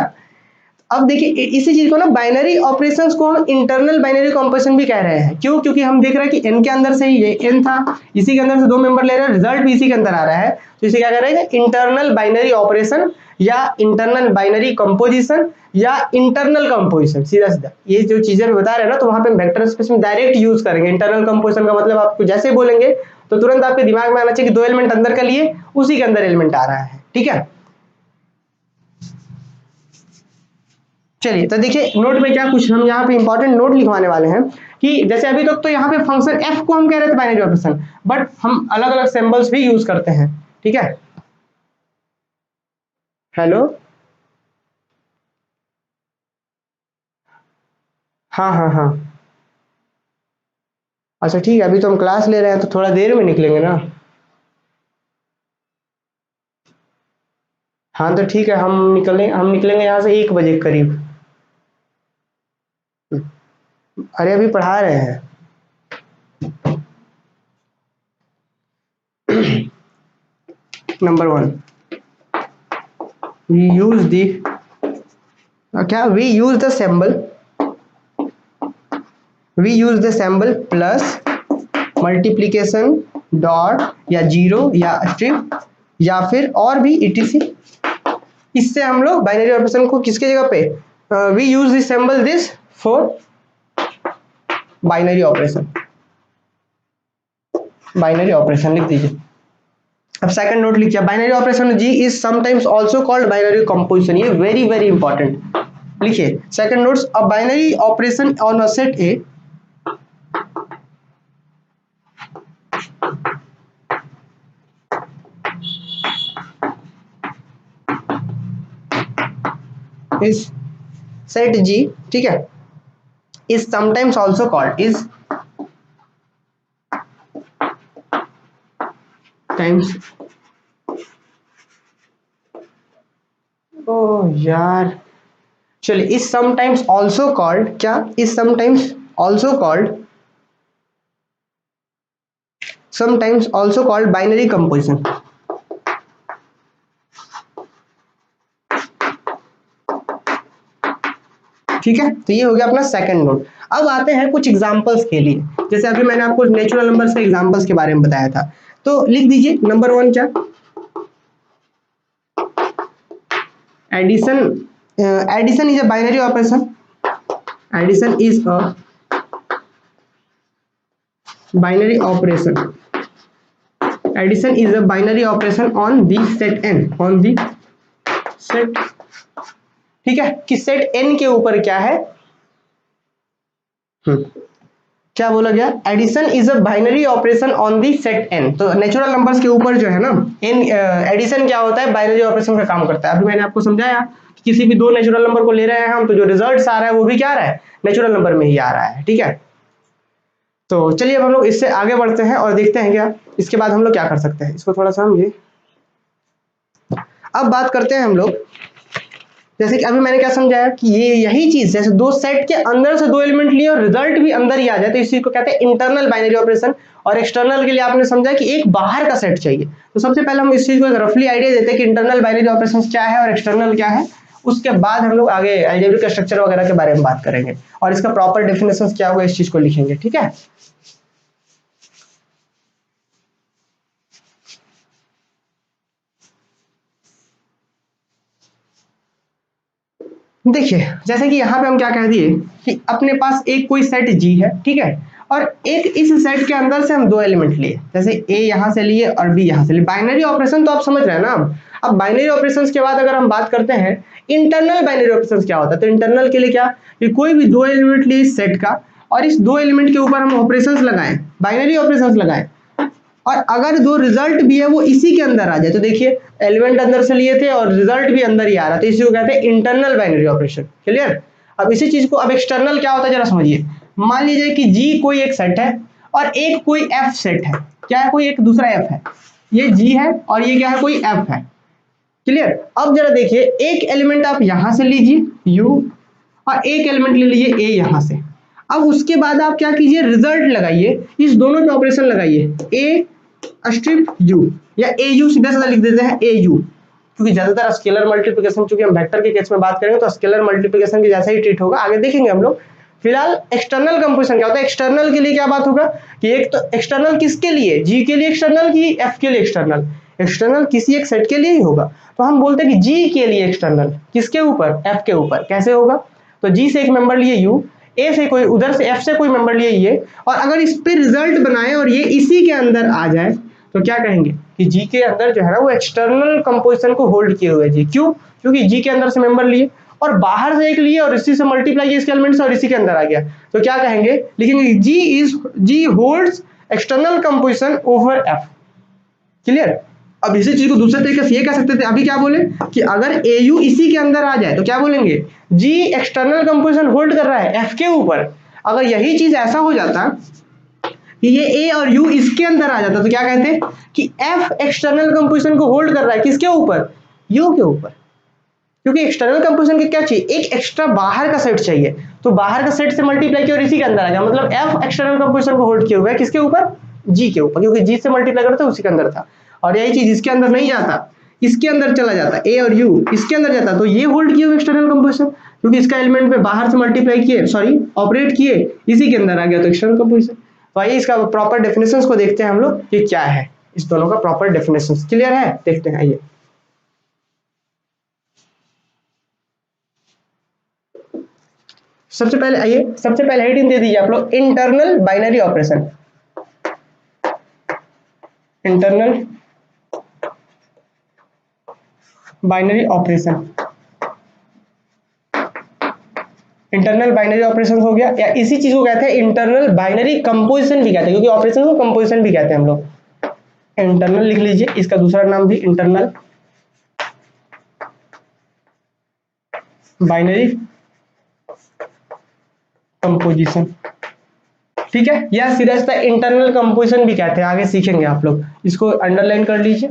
अब देखिए इसी चीज को ना, बाइनरी ऑपरेशंस को हम इंटरनल बाइनरी कंपोजिशन भी कह रहे हैं। क्यों? क्योंकि हम देख रहे हैं कि n के अंदर से ही ये n था, इसी के अंदर से दो मेंबर ले रहे हैं, रिजल्ट भी इसी के अंदर आ रहा है, तो इसे क्या कह रहे हैं? इंटरनल बाइनरी ऑपरेशन, या इंटरनल बाइनरी कंपोजिशन, या इंटरनल कंपोजिशन। सीधा सीधा ये जो चीजें बता रहे हैं ना, तो वहां पे वेक्टर स्पेस में डायरेक्ट यूज करेंगे। इंटरनल कंपोजिशन का मतलब आपको जैसे बोलेंगे तो तुरंत आपके दिमाग में आना चाहिए कि दो एलिमेंट अंदर का लिए, उसी के अंदर एलिमेंट आ रहा है, ठीक है। चलिए, तो देखिए नोट में क्या कुछ हम यहाँ पे इंपॉर्टेंट नोट लिखवाने वाले हैं कि जैसे अभी तक तो यहाँ पे फंक्शन f को हम कह रहे थे बाइनरी ऑपरेशन, बट हम अलग अलग सिंबल्स भी यूज करते हैं, ठीक है। हेलो, हाँ हाँ हाँ, अच्छा ठीक है, अभी तो हम क्लास ले रहे हैं तो थोड़ा देर में निकलेंगे ना। हाँ तो ठीक है, हम निकलेंगे यहाँ से 1 बजे के करीब। अरे अभी पढ़ा रहे हैं। नंबर 1, वी यूज दी, क्या, we use the symbol plus, multiplication, dot, या जीरो, या स्ट्रिप, या फिर और भी ईटीसी। इससे हम लोग बाइनरी ऑपरेशन को किसके जगह पे, we use this symbol this for binary operation, binary operation लिख दीजिए। अब सेकंड नोट लिखिए, binary operation G is sometimes also called binary composition. ये वेरी वेरी इंपॉर्टेंट लिखिए। Second notes, a binary operation on a set A is set G, ठीक है, is sometimes also called times, oh यार, चलिए, is sometimes also called, क्या, is sometimes also called sometimes also called binary composition. ठीक है, तो ये हो गया अपना सेकंड नोट। अब आते हैं कुछ एग्जांपल्स के लिए, जैसे अभी मैंने आपको नेचुरल नंबर्स के एग्जांपल्स के बारे में बताया था, तो लिख दीजिए नंबर 1 क्या, addition. Addition is a binary operation, addition is a binary operation, addition is a binary operation on the set n, on the set, ठीक है, कि सेट n के ऊपर क्या है, क्या बोला गया, addition is a binary operation on the set n। तो नेचुरल नंबर्स के ऊपर जो है ना n, एडिशन क्या होता है, बाइनरी ऑपरेशन का काम करता है। अभी मैंने आपको समझाया कि किसी भी दो नेचुरल नंबर को ले रहे हैं हम, तो जो रिजल्ट आ रहा है वो भी क्या आ रहा है, नेचुरल नंबर में ही आ रहा है, ठीक है। तो चलिए अब हम लोग इससे आगे बढ़ते हैं और देखते हैं क्या इसके बाद हम लोग क्या कर सकते हैं, इसको थोड़ा सा हम ये अब बात करते हैं हम लोग। जैसे कि अभी मैंने क्या समझाया कि ये यही चीज, जैसे दो सेट के अंदर से दो एलिमेंट लिए और रिजल्ट भी अंदर ही आ जाए, तो इस चीज को कहते हैं इंटरनल बाइनरी ऑपरेशन। और एक्सटर्नल के लिए आपने समझा कि एक बाहर का सेट चाहिए। तो सबसे पहले हम इस चीज को रफली आइडिया देते हैं कि इंटरनल बाइनरी ऑपरेशन क्या है और एक्सटर्नल क्या है। उसके बाद हम लोग आगे अलजेब्रिक स्ट्रक्चर वगैरह के बारे में बात करेंगे और इसका प्रॉपर डेफिनेशन क्या होगा इस चीज को लिखेंगे, ठीक है। देखिए जैसे कि यहाँ पे हम क्या कह दिए कि अपने पास एक कोई सेट जी है, ठीक है, और एक इस सेट के अंदर से हम दो एलिमेंट लिए, जैसे ए यहाँ से लिए और बी यहाँ से लिए। बाइनरी ऑपरेशन तो आप समझ रहे हैं ना। अब बाइनरी ऑपरेशंस के बाद अगर हम बात करते हैं इंटरनल बाइनरी ऑपरेशंस क्या होता है, तो इंटरनल के लिए क्या, कि कोई भी दो एलिमेंट लिए इस सेट का और इस दो एलिमेंट के ऊपर हम ऑपरेशंस लगाएं, बाइनरी ऑपरेशंस लगाएं, और अगर दो रिजल्ट भी है वो इसी के अंदर आ जाए, तो देखिए एलिमेंट अंदर से लिए थे और रिजल्ट भी अंदर ही आ रहा, तो इसी को कहते हैं इंटरनल बाइनरी ऑपरेशन। क्लियर। अब इसी चीज को, अब एक्सटर्नल क्या होता है जरा समझिए। मान लीजिए कि जी कोई एक सेट है और एक कोई एफ सेट है, क्या है, कोई एक दूसरा एफ है, ये जी है और ये क्या है, कोई एफ है। क्लियर। अब जरा देखिए एक एलिमेंट आप यहां से लीजिए यू और एक एलिमेंट ले लीजिए ए यहां से। अब उसके बाद आप क्या कीजिए, रिजल्ट लगाइए, इस दोनों पे ऑपरेशन लगाइए, ए स्ट्रिप यू या ए यू, सीधा सीधा लिख देते हैं ए यू, क्योंकि ज्यादातर स्केलर मल्टीप्लिकेशन, चूंकि हम वेक्टर के केस में बात करेंगे तो स्केलर मल्टीप्लिकेशन के जैसा ही ट्रीट होगा, आगे देखेंगे हम लोग। फिलहाल एक्सटर्नल कंपोजिशन क्या होता है, एक्सटर्नल के लिए क्या बात होगा कि एक तो एक्सटर्नल किसके लिए, जी के लिए एक्सटर्नल की एफ के लिए एक्सटर्नल, एक्सटर्नल किसी एक सेट के लिए ही होगा। तो हम बोलते हैं कि जी के लिए एक्सटर्नल किसके ऊपर, एफ के ऊपर। कैसे होगा, तो जी से एक मेंबर लिए यू, ए से कोई, उधर से एफ से कोई मेंबर लिए ये, और अगर इस पे रिजल्ट बनाए और ये इसी के अंदर आ जाए तो क्या कहेंगे कि जी के अंदर जो है ना वो एक्सटर्नल कंपोजिशन को होल्ड किए हुए जी। क्यों, क्योंकि जी के अंदर से मेंबर लिए और बाहर से एक लिए और इसी से मल्टीप्लाई किया इसके एलिमेंट्स और इसी के अंदर आ गया, तो क्या कहेंगे, लिखेंगे G holds external composition over F. Clear. अब इसी चीज को दूसरे तरीके से ये कह सकते थे, अभी क्या बोले कि अगर ए यू इसी के अंदर आ जाए तो क्या बोलेंगे, जी एक्सटर्नल कंपोजिशन होल्ड कर रहा है एफ के ऊपर। अगर यही चीज ऐसा हो जाता कि ये ए और यू इसके अंदर आ जाता तो क्या कहते कि एफ एक्सटर्नल कंपोजिशन को होल्ड कर रहा है किसके ऊपर, यू के ऊपर। क्योंकि एक्सटर्नल कंपोजिशन के क्या चाहिए, एक एक्स्ट्रा बाहर का सेट चाहिए, तो बाहर का सेट से मल्टीप्लाई किया और इसी के अंदर आ गया, मतलब एफ एक्सटर्नल कंपोजिशन को होल्ड किया हुआ है किसके ऊपर, जी के ऊपर, क्योंकि जी से मल्टीप्लाई करते उसी के अंदर था। और यही चीज इसके अंदर नहीं जाता, इसके अंदर चला जाता, ए और यू इसके अंदर जाता, तो ये होल्ड किया हुआ एक्सटर्नल कंपोजिशन, क्योंकि इसका एलिमेंट में बाहर से मल्टीप्लाई किए, सॉरी ऑपरेट किए, इसी के अंदर आ गया, तो एक्सटर्नल कंपोजिशन। तो आइए इसका प्रॉपर डेफिनेशंस को देखते हैं हम लोग कि क्या है, इस दोनों का प्रॉपर डेफिनेशंस क्लियर है, देखते हैं। आइए सबसे पहले, आइए सबसे पहले हेडिंग दे दीजिए आप लोग, internal binary operation. Internal binary operation, internal binary operation हो गया, या इसी चीज को कहते हैं इंटरनल बाइनरी कंपोजिशन भी कहते हैं, क्योंकि ऑपरेशन को कंपोजिशन भी कहते हैं हम लोग। इंटरनल लिख लीजिए, इसका दूसरा नाम भी इंटरनल बाइनरी कंपोजिशन, ठीक है, या सीधा सीधा इंटरनल कंपोजिशन भी कहते हैं, आगे सीखेंगे आप लोग, इसको अंडरलाइन कर लीजिए।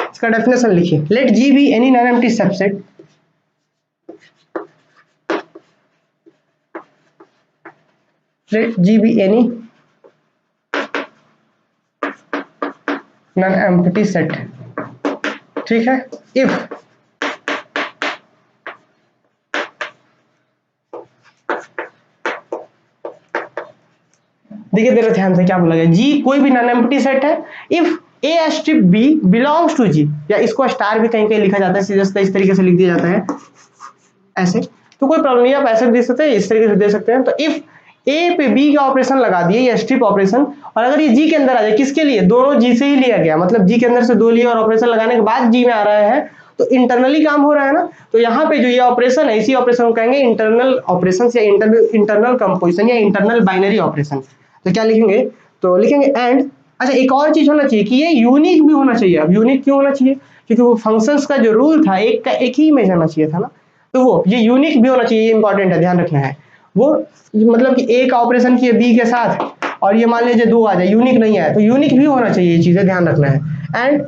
इसका डेफिनेशन लिखिए, let G be any non empty subset let G be any non empty set, ठीक है। इफ देखिए तेरे ध्यान से क्या बोला गया, जी कोई भी नॉन एम्प्टी सेट है if A strip B belongs to G, या इसको स्टार भी कहीं कहीं लिखा जाता है, सीधा सीधा इस तरीके से लिख दिया जाता है ऐसे, तो कोई प्रॉब्लम नहीं, आप ऐसे भी दे सकते हैं, इस तरीके से दे सकते हैं। तो इफ ए पे बी का ऑपरेशन लगा दिए, ये स्ट्रिप ऑपरेशन, और अगर ये जी के अंदर आ जाए, किसके लिए, दोनों जी से ही लिया गया, मतलब जी के अंदर से दो लिए और ऑपरेशन लगाने के बाद जी में आ रहा है, तो इंटरनली काम हो रहा है ना। तो यहाँ पे जो ये ऑपरेशन है, इसी ऑपरेशन को कहेंगे इंटरनल ऑपरेशन या इंटरनल कंपोजिशन या इंटरनल बाइनरी ऑपरेशन। तो क्या लिखेंगे, तो लिखेंगे एंड, अच्छा एक और चीज होना चाहिए कि ये यूनिक भी होना चाहिए। अब यूनिक क्यों होना चाहिए, क्योंकि वो फंक्शंस का जो रूल था एक का एक ही में जाना चाहिए था ना, तो वो ये यूनिक भी होना चाहिए, ये इंपॉर्टेंट है, ध्यान रखना है। वो मतलब कि ए का ऑपरेशन किए बी के साथ और ये मान लीजिए दो आ जाए, यूनिक नहीं है, तो यूनिक भी होना चाहिए, ये चीजें ध्यान रखना है। And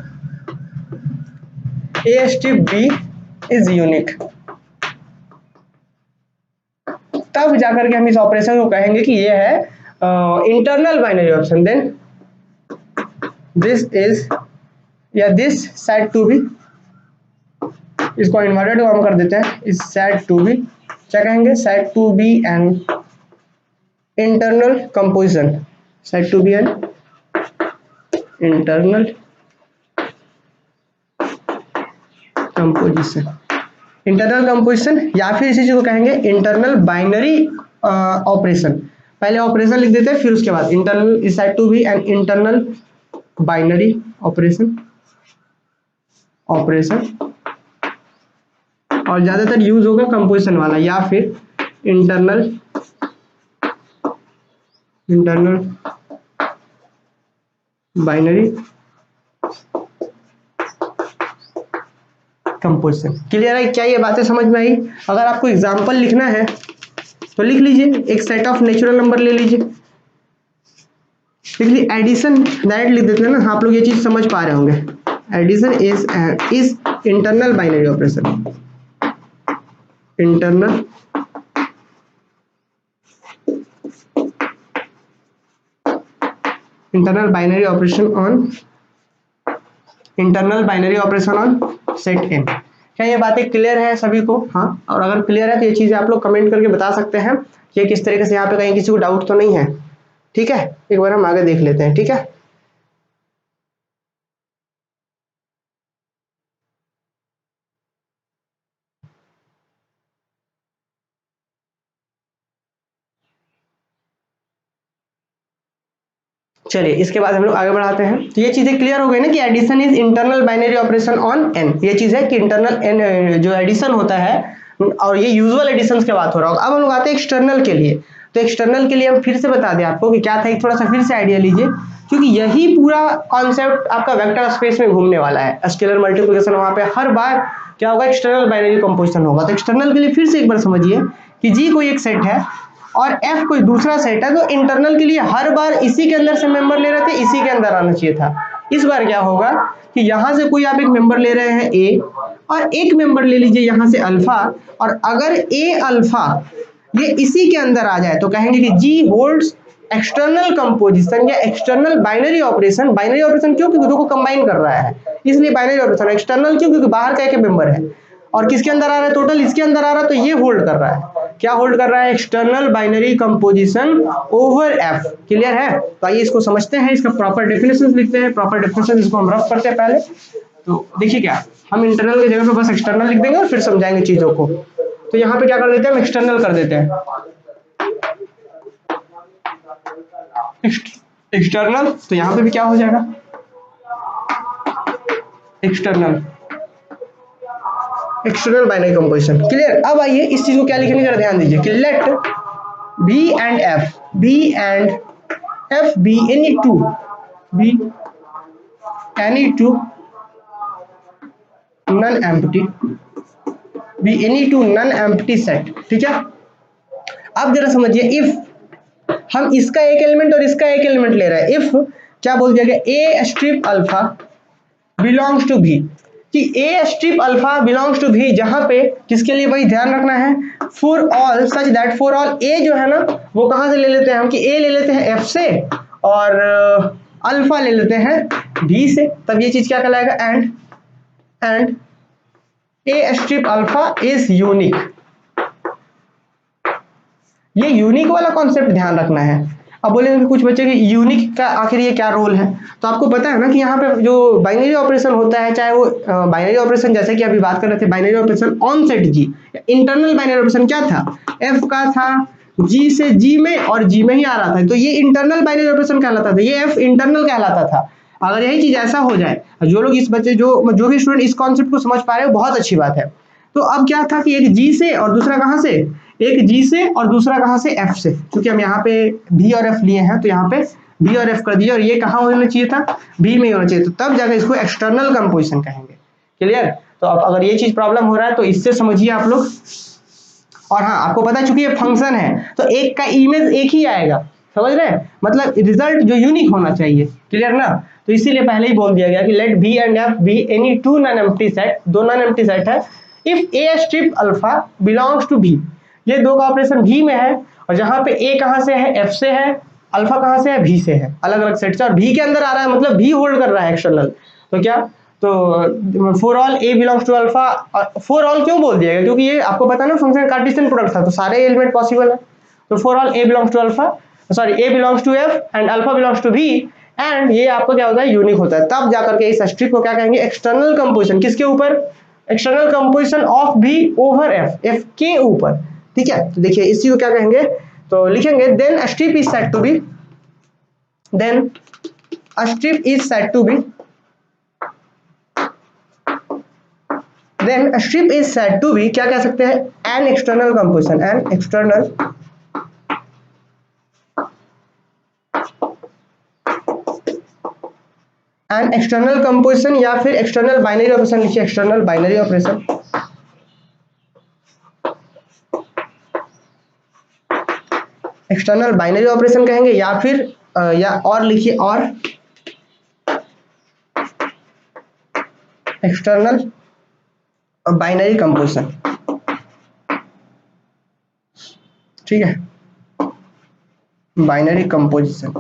A strip B is unique, तब जाकर के हम इस ऑपरेशन को कहेंगे कि ये है internal binary operation. Then this is, या दिस सेट टू बी, इसको इन्वर्टेड हम कर देते हैं, इस सेट टू बी, क्या कहेंगे, set to be an internal composition, set to be an internal composition, internal composition, या फिर इसी चीज को कहेंगे इंटरनल बाइनरी ऑपरेशन। पहले ऑपरेशन लिख देते हैं, फिर उसके बाद internal is set to be an internal binary operation, और ज्यादातर यूज होगा कंपोजिशन वाला, या फिर इंटरनल बाइनरी कंपोजिशन। क्लियर है, क्या ये बातें समझ में आई? अगर आपको एग्जांपल लिखना है तो लिख लीजिए, एक सेट ऑफ नेचुरल नंबर ले लीजिए, लिख लीजिए एडिशन, डायरेक्ट लिख देते हैं ना, आप लोग ये चीज समझ पा रहे होंगे। Addition is internal binary operation, internal binary operation on set N. क्या ये बातें क्लियर है सभी को? हाँ, और अगर क्लियर है तो ये चीजें आप लोग कमेंट करके बता सकते हैं कि किस तरीके से, यहाँ पे कहीं किसी को डाउट तो नहीं है? ठीक है, एक बार हम आगे देख लेते हैं, ठीक है। चलिए इसके बाद हम लोग आगे बढ़ाते हैं। तो ये चीजें क्लियर हो गई ना कि addition is internal binary operation on N, ये चीज है कि इंटरनल एन जो एडिशन होता है, और ये यूजुअल एडिशन के बात हो रहा होगा। अब हम लोग आते हैं एक्सटर्नल के लिए। तो एक्सटर्नल के लिए हम फिर से बता दें आपको कि क्या था, थोड़ा सा फिर से आइडिया लीजिए, क्योंकि यही पूरा कॉन्सेप्ट आपका वेक्टर स्पेस में घूमने वाला है। स्केलर मल्टीप्लिकेशन वहां पे हर बार क्या होगा, एक्सटर्नल बाइनरी कंपोजिशन होगा। तो एक्सटर्नल के लिए फिर से एक बार समझिए कि जी कोई एक सेट है और एफ कोई दूसरा सेट है, तो इंटरनल के लिए हर बार इसी के अंदर से मेंबर ले रहे थे, इसी के अंदर आना चाहिए था। इस बार क्या होगा कि यहां से कोई आप एक मेंबर ले रहे हैं ए, और एक मेंबर ले लीजिए यहां से अल्फा, और अगर ए अल्फा ये इसी के अंदर आ जाए तो कहेंगे कि जी होल्ड्स एक्सटर्नल कंपोजिशन या external binary operation. Binary operation क्यों, क्योंकि दो को कंबाइन कर रहा है, इसलिए बाइनरी ऑपरेशन। एक्सटर्नल क्यों, क्योंकि बाहर का एक मेंबर है और किसके अंदर आ रहा है, टोटल इसके अंदर आ रहा है, तो ये होल्ड कर रहा है। क्या होल्ड कर रहा है, external binary composition over F. Clear है? तो आइए इसको समझते हैं, इसका प्रॉपर डेफिनेशन लिखते हैं। प्रॉपर डेफिनेशन इसको हम रफ करते हैं पहले। तो देखिए क्या, हम इंटरनल की जगह पे बस एक्सटर्नल लिख देंगे और फिर समझाएंगे चीजों को। तो यहाँ पे क्या कर देते हैं, हम एक्सटर्नल कर देते हैं। एक्सटर्नल, तो यहाँ पे भी क्या हो जाएगा, एक्सटर्नल बाइनरी कंपोजिशन। क्लियर? अब आइए इस चीज को क्या लिखेंगे, जरा ध्यान दीजिए कि let B and F be any two non empty set. ठीक है, अब जरा समझिए, इफ हम इसका एक एलिमेंट और इसका एक एलिमेंट ले रहे हैं, इफ क्या बोल दिया गया, a strip alpha belongs to भी, कि a strip alpha belongs to भी, जहां पे किसके लिए भाई ध्यान रखना है, for all such that, for all a जो है ना वो कहां से ले लेते हैं हम, कि ए ले लेते हैं एफ से, और अल्फा ले लेते हैं भी से, तब ये चीज क्या कहलाएगा, and A strip alpha is unique. ये यूनिक वाला कॉन्सेप्ट ध्यान रखना है। अब बोलेंगे कुछ बच्चे कि यूनिक का आखिर ये क्या रोल है, तो आपको पता है ना कि यहाँ पे जो बाइनरी ऑपरेशन होता है, चाहे वो बाइनरी ऑपरेशन जैसे कि अभी बात कर रहे थे, binary operation on set G, internal binary operation क्या था, एफ का था जी से जी में और जी में ही आ रहा था, तो ये इंटरनल बाइनरी ऑपरेशन कहलाता था, ये एफ इंटरनल कहलाता था। अगर यही चीज ऐसा हो जाए, जो लोग इस बच्चे जो भी स्टूडेंट इस कॉन्सेप्ट को समझ पा रहे हो बहुत अच्छी बात है। तो अब क्या था कि एक जी से और दूसरा कहाँ से, एक जी से और दूसरा कहाँ से, एफ से, क्योंकि हम यहाँ पे बी और एफ लिए हैं तो यहाँ पे बी और एफ कर दिया, और ये कहाँ होना चाहिए था, बी में होना चाहिए, तो तब जाकर इसको एक्सटर्नल कंपोजिशन कहेंगे। क्लियर? तो अब अगर ये चीज प्रॉब्लम हो रहा है तो इससे समझिए आप लोग। और हाँ, आपको पता है चूंकि ये फंक्शन है तो एक का इमेज एक ही आएगा, समझ रहे हैं, मतलब रिजल्ट जो यूनिक होना चाहिए। क्लियर ना? तो इसीलिए पहले ही बोल दिया गया कि let B and F be any two non empty set, दो नॉन एम्प्टी सेट है, if A strip alpha belongs to B, ये दो का ऑपरेशन भी में है, और जहां पे ए कहां से है, एफ से है, अल्फा कहां से है, भी से है, अलग अलग सेट से, और भी के अंदर आ रहा है, मतलब भी होल्ड कर रहा है एक्सटर्नल, तो क्या, तो for all A belongs to alpha, for all क्यों बोल दिया गया, क्योंकि ये आपको पता ना फंक्शन कार्टेशियन प्रोडक्ट था, तो सारे एलिमेंट पॉसिबल है, तो for all A belongs to alpha, sorry A belongs to F and alpha belongs to B, and ये आपको क्या होता है, यूनिक होता है, तब जाकर के इस स्ट्रिप को क्या कहेंगे, एक्सटर्नल कंपोजिशन, किसके ऊपर, external composition of B over F, F के ऊपर। ठीक है, तो देखिए इसी को क्या कहेंगे, तो लिखेंगे then A strip is said to be, then A strip is said to be, then a strip is said to be, क्या कह सकते हैं, an external composition, an external composition, या फिर एक्सटर्नल बाइनरी ऑपरेशन लिखिए, external binary operation, external binary operation कहेंगे, या फिर या और लिखिए, और एक्सटर्नल बाइनरी कंपोजिशन। ठीक है, बाइनरी कंपोजिशन,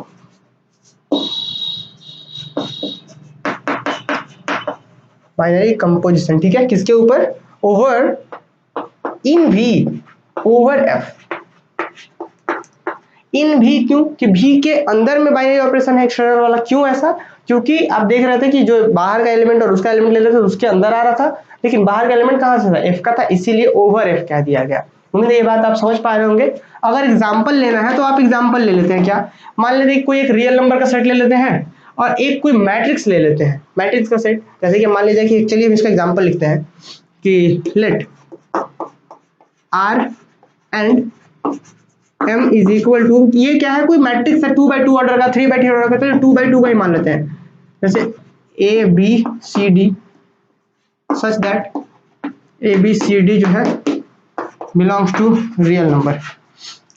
बाइनरी कंपोजिशन, ठीक है, किसके ऊपर, ओवर इन भी ओवर एफ, इन भी, क्यों कि भी के अंदर में बाइनरी ऑपरेशन है एक्सटर्नल वाला, क्यों ऐसा, क्योंकि आप देख रहे थे कि जो बाहर का एलिमेंट और उसका एलिमेंट ले रहे थे उसके अंदर आ रहा था, लेकिन बाहर का एलिमेंट कहां से था, एफ का था, इसीलिए ओवर एफ कह दिया गया। उम्मीद है ये बात आप समझ पा रहे होंगे। अगर एग्जाम्पल लेना है तो आप एग्जाम्पल ले लेते हैं, क्या मान लेते हैं कोई एक रियल नंबर का सेट ले लेते हैं और एक कोई मैट्रिक्स ले लेते हैं, मैट्रिक्स का सेट, जैसे कि मान लीजिए कि चलिए हम इसका एग्जाम्पल लिखते हैं कि let R and m is equal to, ये क्या है, कोई मैट्रिक्स है 2x2 ऑर्डर का, 3x3 ऑर्डर का, तो 2x2 का ही मान लेते हैं, जैसे A B C D, such that A B C D जो है बिलोंग्स टू रियल नंबर।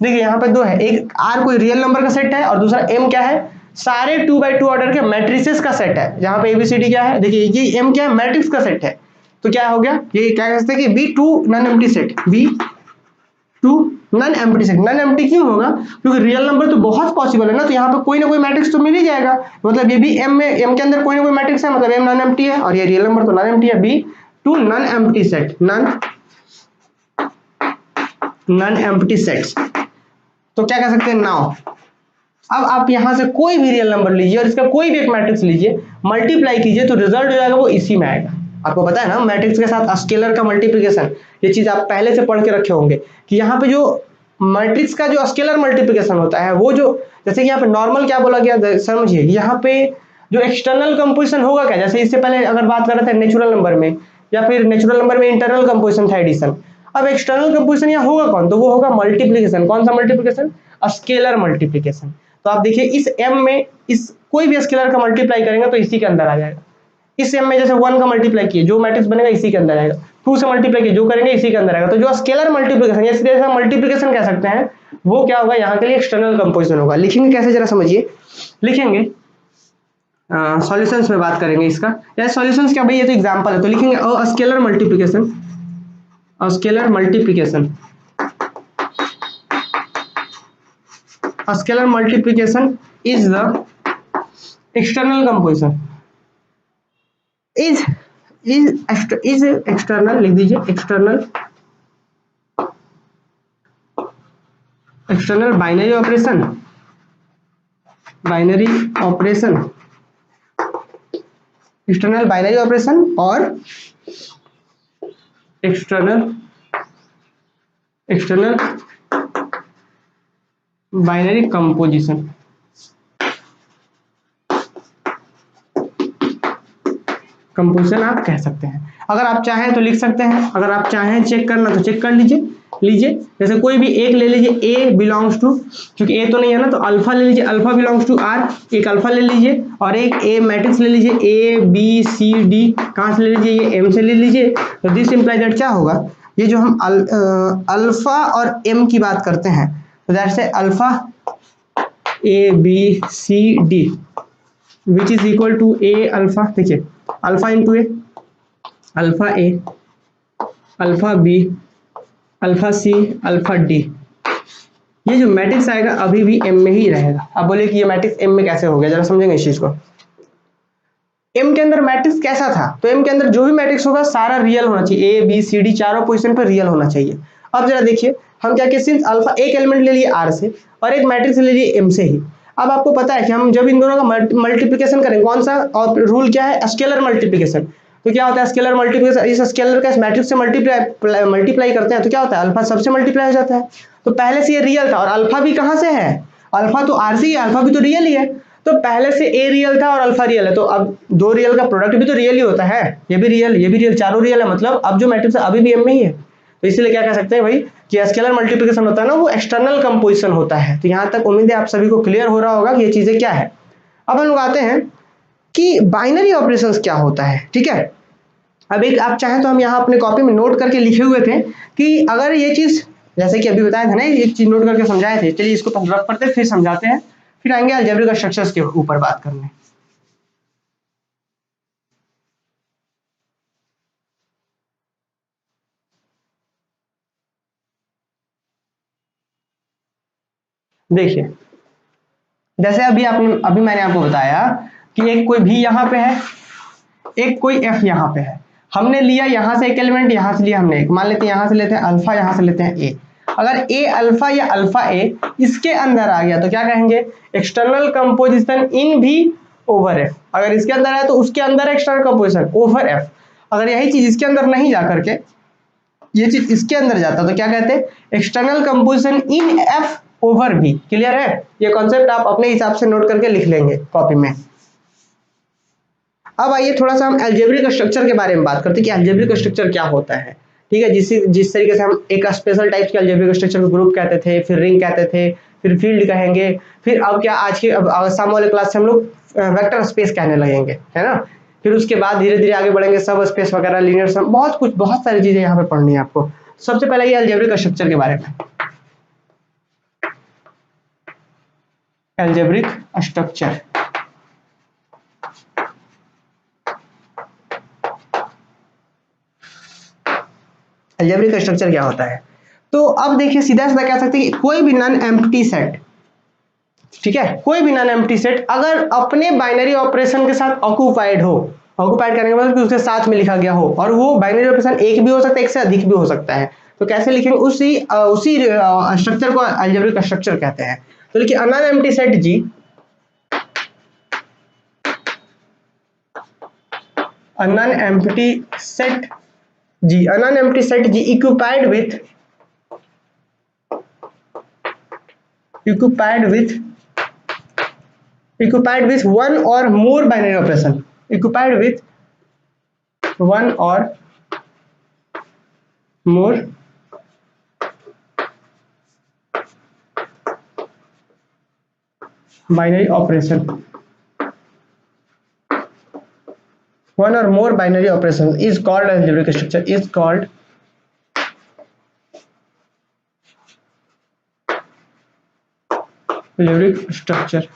देखिए यहाँ पे दो है, एक आर कोई रियल नंबर का सेट है और दूसरा m क्या है, सारे 2x2 ऑर्डर के मैट्रिसेस का सेट है, जहां पे एबीसीडी क्या है, देखिए ये m क्या है, मैट्रिक्स का सेट है, तो क्या हो गया, ये क्या कह सकते हैं कि B2 non empty set, B2 non empty set. Non empty क्यों होगा, क्योंकि रियल नंबर तो बहुत पॉसिबल है ना, तो यहाँ पे कोई ना कोई मैट्रिक्स तो मिल ही जाएगा, मतलब ये भी m में, m के अंदर कोई ना कोई मैट्रिक्स है, मतलब m नॉन एम्प्टी है, और ये रियल नंबर तो नॉन एम्प्टी है, B2 non empty set, non empty sets. तो क्या कह सकते हैं, नाउ अब आप यहां से कोई भी रियल नंबर लीजिए और इसका कोई भी एक मैट्रिक्स लीजिए, मल्टीप्लाई कीजिए, तो रिजल्ट हो जाएगा वो इसी में आएगा। आपको पता है ना मैट्रिक्स के साथ स्केलर का मल्टीप्लिकेशन, ये चीज आप पहले से पढ़ के रखे होंगे कि यहाँ पे जो मैट्रिक्स का जो स्केलर मल्टीप्लिकेशन होता है, वो जो जैसे कि यहाँ पे नॉर्मल क्या बोला गया, समझिए यहाँ पे जो एक्सटर्नल कंपोजिशन होगा क्या, जैसे इससे पहले अगर बात कर रहे थे नेचुरल नंबर में, या फिर नेचुरल नंबर में इंटरनल कंपोजिशन था एडिशन, अब एक्सटर्नल कंपोजिशन यहाँ होगा कौन, तो वो होगा मल्टीप्लिकेशन। कौन सा मल्टीप्लिकेशन, स्केलर मल्टीप्लिकेशन। तो आप देखिए इस m में इस कोई भी स्केलर का मल्टीप्लाई करेंगे तो इसी के अंदर आ जाएगा, इस m में जैसे 1 का मल्टीप्लाई किए जो मैट्रिक्स बनेगा इसी के अंदर आएगा, 2 से मल्टीप्लाई किए जो करेंगे इसी के अंदर आएगा, तो जो स्केलर मल्टीप्लिकेशन या सीधे ऐसा मल्टीप्लिकेशन कह सकते हैं, वो क्या होगा, यहाँ के लिए एक्सटर्नल कंपोजिशन होगा। लिखेंगे कैसे जरा समझिए, लिखेंगे सॉल्यूशंस में बात करेंगे इसका, या सॉल्यूशंस क्या भाई, ये तो एग्जांपल है, तो लिखेंगे a scalar multiplication, a scalar multiplication, a scalar multiplication is the external composition is external, लिख दीजिए external, external binary operation, binary operation, external binary operation और external external binary composition. Composition आप कह सकते हैं। अगर आप चाहें तो लिख सकते हैं, अगर आप चाहें चेक करना तो चेक कर लीजिए। जैसे कोई भी एक ले लीजिए, ए बिलोंग्स टू, क्योंकि ए तो नहीं है ना, तो अल्फा ले लीजिए, अल्फा बिलोंग्स टू आर, एक अल्फा ले लीजिए, और एक ए मैट्रिक्स ले लीजिए, ए बी सी डी, कहाँ से ले लीजिए, ये एम से ले लीजिए। तो दिस इंप्लाई दैट क्या होगा, ये जो हम अल्फा और एम की बात करते हैं, तो that's A alpha A B C D which is equal to A alpha, देखिए alpha into A, alpha A, alpha B, alpha C, alpha D. ये जो मैट्रिक्स आएगा अभी भी एम में ही रहेगा। अब बोले कि ये मैट्रिक्स एम में कैसे हो गया, जरा समझेंगे इस चीज को। एम के अंदर मैट्रिक्स कैसा था, तो एम के अंदर जो भी मैट्रिक्स होगा सारा रियल होना चाहिए, ए बी सी डी चारों पोजीशन पर रियल होना चाहिए। अब जरा देखिए हम क्या किए, सिंस अल्फा एक एलिमेंट ले लिए आर से और एक मैट्रिक्स ले लिए एम से ही। अब आपको पता है कि हम जब इन दोनों का मल्टीप्लिकेशन करेंगे, कौन सा और रूल क्या है, स्केलर मल्टीप्लिकेशन। तो क्या होता है स्केलर मल्टीप्लिकेशन, इस स्केलर का इस मैट्रिक्स से मल्टीप्लाई करते हैं तो क्या होता है, अल्फा सबसे मल्टीप्लाई हो जाता है। तो पहले से ये रियल था, और अल्फा भी कहाँ से है, अल्फा तो आर से ही, अल्फा भी तो रियल ही है। तो पहले से ए रियल था और अल्फा रियल है, तो अब दो रियल का प्रोडक्ट भी तो रियल ही होता है, ये भी रियल ये भी रियल, चारों रियल है, मतलब अब जो मैट्रिक्स है अभी भी एम में ही है। तो इसीलिए क्या कह सकते हैं भाई कि स्केलर मल्टीप्लिकेशन होता है ना, वो एक्सटर्नल कंपोजिशन होता है। तो यहाँ तक उम्मीद है आप सभी को क्लियर हो रहा होगा कि ये चीजें क्या है। अब हम लोग आते हैं कि बाइनरी ऑपरेशंस क्या होता है, ठीक है। अब एक आप चाहें तो हम यहाँ अपने कॉपी में नोट करके लिखे हुए थे कि अगर ये चीज जैसे कि अभी बताया था ना, एक चीज नोट करके समझाए थे, चलिए इसको रफ करते फिर समझाते हैं, फिर आएंगे अलजेब्रिक स्ट्रक्चर्स के ऊपर बात करने। देखिए जैसे अभी मैंने आपको बताया कि एक कोई भी यहाँ पे है, एक कोई एफ यहाँ पे है, हमने लिया यहाँ से एक एलिमेंट, यहाँ से लिया हमने एक, मान लेते हैं यहाँ से लेते हैं अल्फा, यहाँ से लेते हैं ए। अगर ए अल्फा या अल्फा ए इसके अंदर आ गया तो क्या कहेंगे, एक्सटर्नल कंपोजिशन इन भी ओवर एफ। अगर इसके अंदर है तो उसके अंदर एक्सटर्नल कंपोजिशन ओवर एफ। अगर यही चीज इसके अंदर नहीं जा करके ये चीज इसके अंदर जाता तो क्या कहते हैं, external composition in F over B. Clear है, ये कॉन्सेप्ट आप अपने हिसाब से नोट करके लिख लेंगे कॉपी में। अब आइए थोड़ा सा हम अलजेब्रिक स्ट्रक्चर के बारे में बात करते हैं कि अलजेब्रिक स्ट्रक्चर क्या होता है, ठीक है। जिस तरीके से हम एक स्पेशल टाइप्स के अलजेब्रिक स्ट्रक्चर को ग्रुप कहते थे, फिर रिंग कहते थे, फिर फील्ड कहेंगे, फिर अब क्या आज के शाम वाले क्लास से हम लोग वेक्टर स्पेस कहने लगेंगे, है ना। फिर उसके बाद धीरे धीरे आगे बढ़ेंगे, सब स्पेस वगैरह, लीनियर सम, बहुत कुछ, बहुत सारी चीजें यहाँ पे पढ़नी है आपको। सबसे पहले ये अलजेब्रिक स्ट्रक्चर के बारे में, अलजेब्रिक स्ट्रक्चर। अलजेब्रिक स्ट्रक्चर क्या होता है, तो अब देखिए सीधा सीधा कह सकते हैं कि कोई भी नॉन एम्प्टी सेट, ठीक है, कोई भी नॉन एम्प्टी सेट अगर अपने बाइनरी ऑपरेशन के साथ ऑक्यूपाइड हो, ऑक्यूपाइड करने के मतलब कि उसके साथ में लिखा गया हो, और वो बाइनरी ऑपरेशन एक भी हो सकता है, एक से अधिक भी हो सकता है, तो कैसे लिखेंगे, उसी स्ट्रक्चर को अलजेब्रिक स्ट्रक्चर कहते हैं। तो देखिए non empty set G, non empty set G, non empty set G occupied with one or more binary operation, occupied with one or more binary operation, one or more binary operation is called algebraic structure, is called algebraic structure।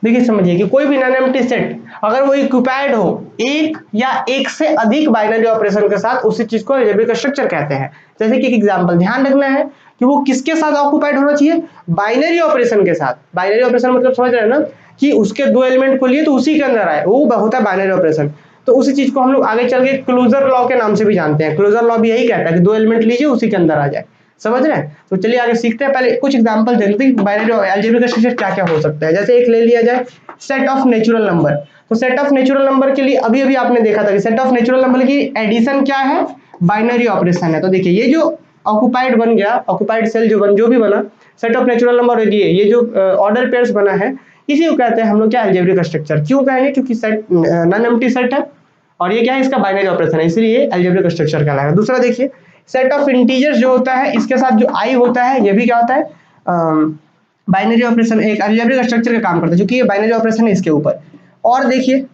देखिए समझिए कि कोई भी non empty set अगर वो equipped हो एक या एक से अधिक बाइनरी ऑपरेशन के साथ, उसी चीज को अलजेब्रिक स्ट्रक्चर कहते हैं। जैसे कि एक एग्जांपल ध्यान रखना है कि वो किसके साथ ऑक्युपाइड होना चाहिए, बाइनरी ऑपरेशन के साथ। बाइनरी ऑपरेशन मतलब समझ रहे हैं ना कि उसके दो एलिमेंट को लिए तो उसी के अंदर आए, वो होता है बाइनरी ऑपरेशन। तो उसी चीज को हम लोग आगे चल के क्लोजर लॉ के नाम से भी जानते हैं। क्लोजर लॉ भी यही कहता है कि दो एलिमेंट लीजिए उसी के अंदर आ जाए। समझ रहे हैं? तो चलिए आगे सीखते हैं। पहले कुछ एग्जांपल देखते हैं बाइनरी अलजेब्रिक स्ट्रक्चर क्या क्या हो सकता है। जैसे एक ले लिया जाए सेट ऑफ नेचुरल नंबर। तो सेट ऑफ नेचुरल नंबर के लिए अभी अभी आपने देखा था कि सेट ऑफ नेचुरल नंबर की एडिशन क्या है, बाइनरी ऑपरेशन है। तो देखिए ये जो ऑक्युपाइड बन गया, ऑक्युपाइड सेल जो भी बना, सेट ऑफ नेचुरल नंबर ये जो ऑर्डर पेयर्स बना है, इसी को कहते हैं हम लोग क्या, अलजेब्रिक स्ट्रक्चर। क्यों कहेंगे? क्योंकि सेट नॉन एम्प्टी सेट है और ये क्या है, इसका बाइनरी ऑपरेशन है, इसलिए अलजेब्रिक स्ट्रक्चर कहलाएगा। दूसरा देखिए सेट ऑफ इंटीजर्स जो होता है, इसके साथ जो आई होता है, ये भी क्या होता है, बाइनरी ऑपरेशन, एक अलजेब्रिक स्ट्रक्चर का काम करता है, क्योंकि ये बाइनरी ऑपरेशन है इसके ऊपर। और देखिए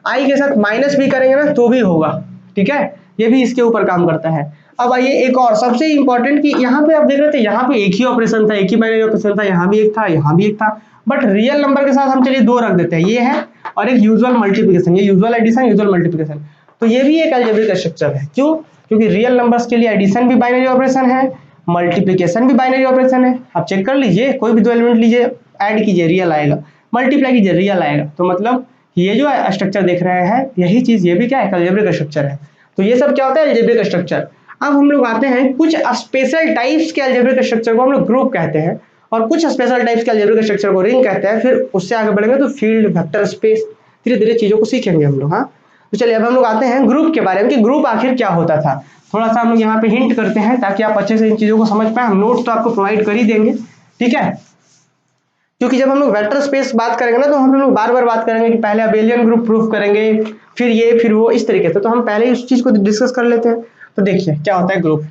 आई के साथ माइनस भी करेंगे ना तो भी होगा, ठीक है, ये भी इसके ऊपर काम करता है। अब आइए एक और सबसे इंपॉर्टेंट कि यहाँ पे आप देख रहे थे, यहाँ पे एक ही ऑपरेशन था, एक ही बाइनरी ऑपरेशन था, यहाँ भी एक था, यहाँ भी एक था, बट रियल नंबर के साथ हम चलिए दो रख देते हैं, ये है और एक यूजुअल मल्टीप्लिकेशन, ये यूजुअल एडिशन, यूजुअल मल्टीप्लिकेशन। तो ये भी एक अलजेब्रिक स्ट्रक्चर है। क्यों? क्योंकि रियल नंबर्स के लिए एडिशन भी बाइनरी ऑपरेशन है, मल्टीप्लिकेशन भी बाइनरी ऑपरेशन है। आप चेक कर लीजिए, कोई भी दो एलिमेंट लीजिए, ऐड कीजिए रियल आएगा, मल्टीप्लाई कीजिए रियल आएगा। तो मतलब ये जो स्ट्रक्चर देख रहे हैं, यही चीज ये भी क्या है, अलजेब्रिक स्ट्रक्चर है। तो ये सब क्या होता है, अलजेब्रिक स्ट्रक्चर। अब हम लोग आते हैं कुछ स्पेशल टाइप्स के अलजेब्रिक स्ट्रक्चर को हम लोग ग्रुप कहते हैं, और कुछ स्पेशल टाइप्स के अलजेब्रिक स्ट्रक्चर को रिंग कहते हैं। फिर उससे आगे बढ़ेंगे तो फील्ड, वेक्टर स्पेस, धीरे धीरे चीजों को सीखेंगे हम लोग। हाँ, तो चलिए अब हम लोग आते हैं ग्रुप के बारे में कि ग्रुप आखिर क्या होता था। थोड़ा सा हम लोग यहाँ पे हिंट करते हैं ताकि आप अच्छे से इन चीजों को समझ पाए। हम नोट्स तो आपको प्रोवाइड कर ही देंगे, ठीक है, क्योंकि जब हम लोग वेक्टर स्पेस बात करेंगे ना तो हम लोग बार बार बात करेंगे कि पहले अबेलियन ग्रुप प्रूफ करेंगे, फिर ये फिर वो, इस तरीके से। तो हम पहले उस चीज को डिस्कस कर लेते हैं। तो देखिए क्या होता है ग्रुप।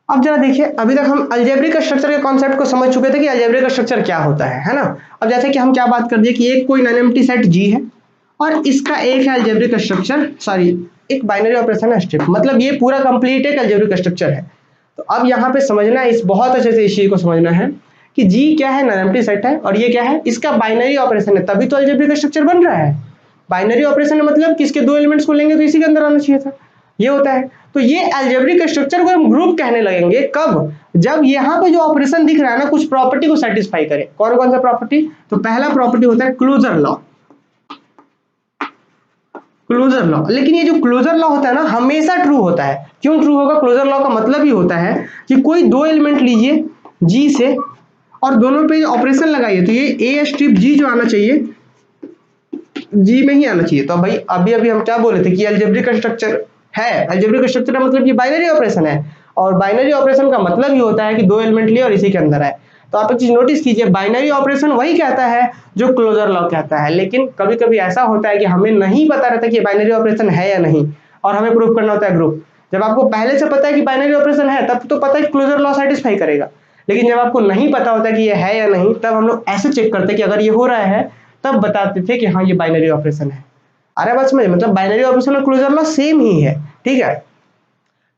अब जरा देखिए, अभी तक हम अलजेब्रिक स्ट्रक्चर के कॉन्सेप्ट को समझ चुके थे कि अलजेब्रिक स्ट्रक्चर क्या होता है ना। अब जैसे कि हम क्या बात कर दिए कि एक कोई नॉन एम्प्टी सेट जी है और इसका एक है अलजेब्रिक स्ट्रक्चर, सॉरी एक बाइनरी ऑपरेशन है स्ट्रिप, मतलब ये पूरा कंप्लीट एक अलजेब्रिक स्ट्रक्चर है। तो अब यहाँ पे समझना है, इस बहुत अच्छे से इस चीज को समझना है कि जी क्या है, नॉन एम्प्टी सेट है, और ये क्या है, इसका बाइनरी ऑपरेशन है, तभी तो अलजेब्रिक स्ट्रक्चर बन रहा है। बाइनरी ऑपरेशन मतलब किसके दो एलिमेंट्स को लेंगे तो इसी के अंदर आना चाहिए था, ये होता है। तो ये अलजेब्रिक स्ट्रक्चर को हम ग्रुप कहने लगेंगे कब, जब यहाँ पे जो ऑपरेशन दिख रहा है ना कुछ प्रॉपर्टी को सेटिस्फाई करे। कौन कौन सा प्रॉपर्टी? तो पहला प्रॉपर्टी होता है क्लोजर लॉ। क्लोजर लॉ, लेकिन ये जो क्लोजर लॉ होता है ना हमेशा ट्रू होता है। क्यों ट्रू होगा? क्लोजर लॉ का मतलब ही होता है कि कोई दो एलिमेंट लीजिए जी से और दोनों पे ऑपरेशन लगाइए, तो ये ए स्ट्रिप जी जो आना चाहिए जी में ही आना चाहिए। तो भाई अभी अभी हम क्या बोले थे कि अलजेब्रिक स्ट्रक्चर है, अलजेब्रिक स्ट्रक्चर का मतलब ये बाइनरी ऑपरेशन है, और बाइनरी ऑपरेशन का मतलब ही होता है कि दो एलिमेंट लिए और इसी के अंदर आए। तो आप एक चीज नोटिस कीजिए, बाइनरी ऑपरेशन वही कहता है जो क्लोजर लॉ कहता है। लेकिन कभी कभी ऐसा होता है कि हमें नहीं पता रहता कि बाइनरी ऑपरेशन है या नहीं, और हमें प्रूव करना होता है ग्रुप। जब आपको पहले से पता है कि बाइनरी ऑपरेशन है तब तो पता है कि क्लोजर लॉ सेटिस्फाई करेगा, लेकिन जब आपको नहीं पता होता कि ये है या नहीं, तब हम लोग ऐसे चेक करते हैं कि अगर ये हो रहा है तब बताते थे कि हाँ ये बाइनरी ऑपरेशन है। अरे बस समझ, मतलब बाइनरी ऑपरेशन और क्लोजर लॉ सेम ही है, ठीक है।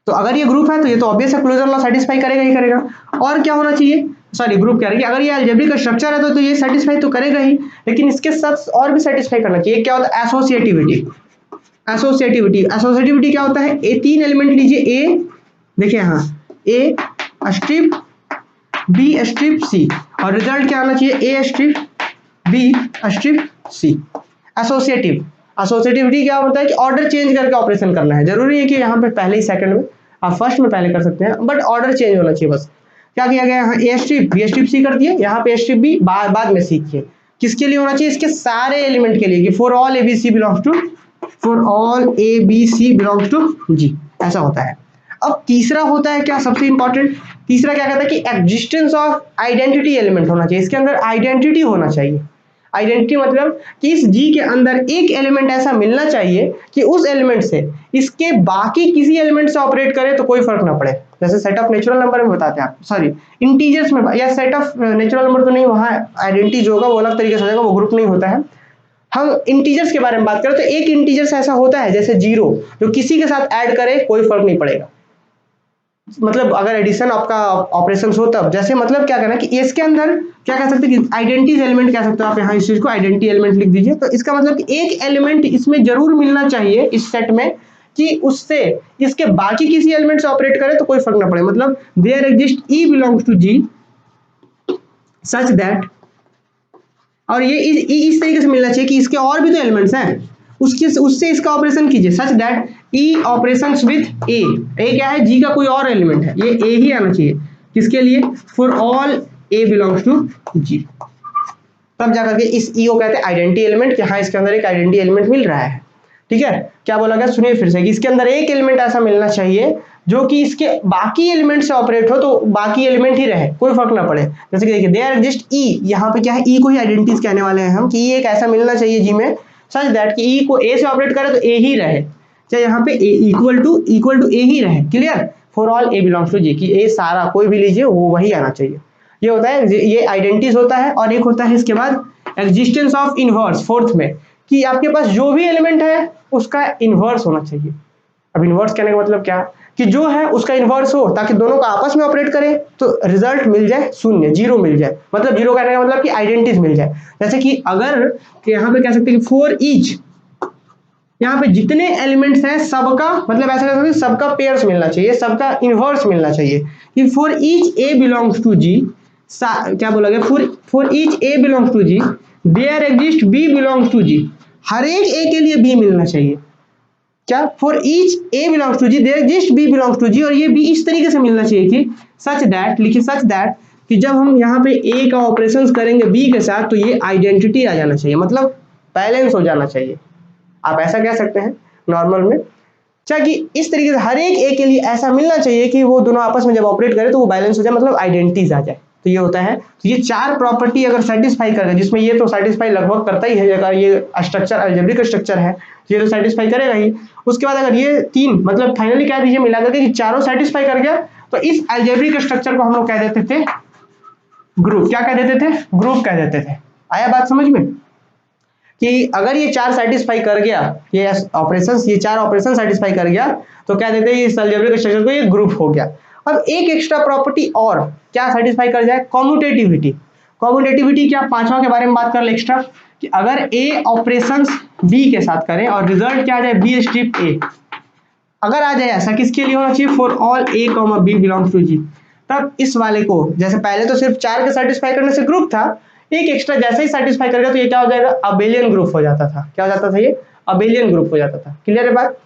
तो अगर ये ग्रुप है तो ये तो ऑब्वियस है क्लोजर लॉ सेटिस्फाई करेगा ही करेगा। और क्या होना चाहिए, सॉरी ग्रुप कह रहे हैं कि अगर ये अलजेब्रिक स्ट्रक्चर है तो ये सेटिस्फाई तो करेगा ही, लेकिन इसके साथ और भी सेटिस्फाई करना चाहिए। क्या होता है? एसोसिएटिविटी। एसोसिएटिविटी क्या होता है? ए तीन एलिमेंट लीजिए, ए देखिए हाँ, ए स्ट्रिप बी स्ट्रिप सी, और रिजल्ट क्या आना चाहिए? ए स्ट्रिप बी स्ट्रिप सी। एसोसिएटिविटी क्या होता है कि ऑर्डर चेंज करके ऑपरेशन करना है। जरूरी है कि यहाँ पे पहले ही सेकंड में, आप फर्स्ट में पहले कर सकते हैं, बट ऑर्डर चेंज होना चाहिए बस। क्या किया गया यहाँ? ए स्ट्रिप बी स्ट्रिप सी कर दिए, यहाँ पे स्ट्रिप बी बाद में सीखिए किसके लिए होना चाहिए, इसके सारे एलिमेंट के लिए, कि for all a B c belongs to, for all a B c belongs to G, ऐसा होता है। अब तीसरा होता है क्या, सबसे इंपॉर्टेंट, तीसरा क्या कहता है कि एग्जिस्टेंस ऑफ आइडेंटिटी एलिमेंट होना चाहिए। इसके अंदर आइडेंटिटी होना चाहिए। आइडेंटिटी मतलब कि इस जी के अंदर एक एलिमेंट ऐसा मिलना चाहिए कि उस एलिमेंट से इसके बाकी किसी एलिमेंट से ऑपरेट करे तो कोई फर्क ना पड़े। जैसे सेट ऑफ नेचुरल नंबर में बताते हैं आप, सॉरी इंटीजर्स में, या सेट ऑफ नेचुरल नंबर तो नहीं, वहाँ आइडेंटिटी जो होगा वो अलग तरीके से हो जाएगा, वो ग्रुप नहीं होता है। हम इंटीजर्स के बारे में बात करें तो एक इंटीजर्स ऐसा होता है जैसे जीरो, जो किसी के साथ ऐड करे कोई फर्क नहीं पड़ेगा, मतलब अगर एडिशन आपका ऑपरेशन हो तब, जैसे मतलब क्या करना कि इसके अंदर क्या कह सकते हैं कि आइडेंटिटी एलिमेंट कह सकते हो आप, यहाँ इस चीज को आइडेंटिटी एलिमेंट लिख दीजिए। तो इसका मतलब कि एक एलिमेंट इसमें जरूर मिलना चाहिए इस सेट में कि उससे इसके बाकी किसी एलिमेंट से ऑपरेट करे तो कोई फर्क ना पड़े। मतलब there exist E belongs to G such that, और ये इस तरीके से मिलना चाहिए कि इसके और भी तो एलिमेंट्स हैं, उसके उससे इसका ऑपरेशन कीजिए such that e operations with a. A क्या है, जी का कोई और एलिमेंट है, ये ए ही आना चाहिए किसके लिए, for all A belongs to G. तब जाकर के इस ई को कहते हैं आइडेंटिटी एलिमेंट कि हाँ इसके अंदर एक आइडेंटिटी एलिमेंट मिल रहा है। ठीक है, क्या बोला गया सुनिए फिर से कि इसके अंदर एक एलिमेंट ऐसा मिलना चाहिए जो कि इसके बाकी एलिमेंट से ऑपरेट हो, तो बाकी एलिमेंट ही रहे, कोई फर्क ना पड़े। जैसे कि देखिए देयर एग्जिस्ट ई, यहाँ पे क्या है, ई को ही आइडेंटिटीज कहने वाले हैं हम कि ई एक ऐसा मिलना चाहिए जी में सच दैट कि ई को ए से ऑपरेट करे तो ए ही रहे, चाहे यहाँ पे ए इक्वल टू ए ही रहे। Clear, for all A belongs to G, कि ए सारा कोई भी लीजिए वो वही आना चाहिए। ये होता है, ये आइडेंटिटीज होता है। और एक होता है इसके बाद एग्जिस्टेंस ऑफ इनवर्स, फोर्थ में कि आपके पास जो भी एलिमेंट है उसका इनवर्स होना चाहिए। अब इनवर्स कहने का मतलब क्या कि जो है उसका इनवर्स हो, ताकि दोनों का आपस में ऑपरेट करे तो रिजल्ट मिल जाए शून्य, जीरो मिल जाए। मतलब जीरो कहने का मतलब कि आइडेंटिटीज मिल जाए। जैसे कि अगर कि यहाँ पे कह सकते हैं कि फॉर ईच, यहाँ पे जितने एलिमेंट्स हैं सबका मतलब ऐसा कह सकते हैं सबका पेयर्स मिलना चाहिए, सबका इनवर्स मिलना चाहिए कि for each a belongs to G, क्या बोला गया, for each a belongs to G there exist b belongs to G, हर एक ए के लिए बी मिलना चाहिए। क्या, for each a belongs to G there exist b belongs to G, और ये बी इस तरीके से मिलना चाहिए कि सच दैट, लिखिए सच दैट कि जब हम यहाँ पे ए का ऑपरेशंस करेंगे बी के साथ तो ये आइडेंटिटी आ जाना चाहिए, मतलब बैलेंस हो जाना चाहिए। आप ऐसा कह सकते हैं नॉर्मल में, चाहे कि इस तरीके से हर एक ए के लिए ऐसा मिलना चाहिए कि वो दोनों आपस में जब ऑपरेट करें तो वो बैलेंस हो जाए, मतलब आइडेंटिटीज आ जाए। तो ये होता है, तो ये चार प्रॉपर्टी अगर सेटिस्फाई करेगा, जिसमें ये तो सेटिस्फाई लगभग करता ही है, अगर ये स्ट्रक्चर अलजेब्रिक स्ट्रक्चर है ये तो सेटिस्फाई करेगा ही। उसके बाद अगर ये तीन मतलब फाइनली कह दीजिए मिला करके कि चारों सेटिस्फाई कर गया तो इस अलजेब्रिक स्ट्रक्चर को हम लोग कह देते थे ग्रुप। क्या कह देते थे, ग्रुप कह देते थे। आया बात समझ में कि अगर ये चार सेटिस्फाई कर गया, ये ऑपरेशंस, ये चार ऑपरेशन सेटिस्फाई कर गया तो क्या देते हैं इस अलजेब्रिक स्ट्रक्चर को ये ग्रुप हो गया। अब एक एक्स्ट्रा प्रॉपर्टी और क्या सेटिस्फाई कर जाए, कॉम्यूटेटिविटी। कॉम्यूटेटिविटी क्या, पांचवा के बारे में बात कर ले एक्स्ट्रा कि अगर ए ऑपरेशंस बी के साथ करें और रिजल्ट क्या आ जाए बी स्ट्रिप ए, अगर आ जाए ऐसा किसके लिए होना चाहिए, for all A comma B belongs to G. तब इस वाले को जैसे पहले तो सिर्फ चार के सेटिस्फाई करने से ग्रुप था, एक एक्स्ट्रा जैसे ही सेटिस्फाई करेगा तो ये क्या हो जाएगा, अबेलियन ग्रुप हो जाता था। क्या हो जाता था, ये अबेलियन ग्रुप हो जाता था। क्लियर है बात।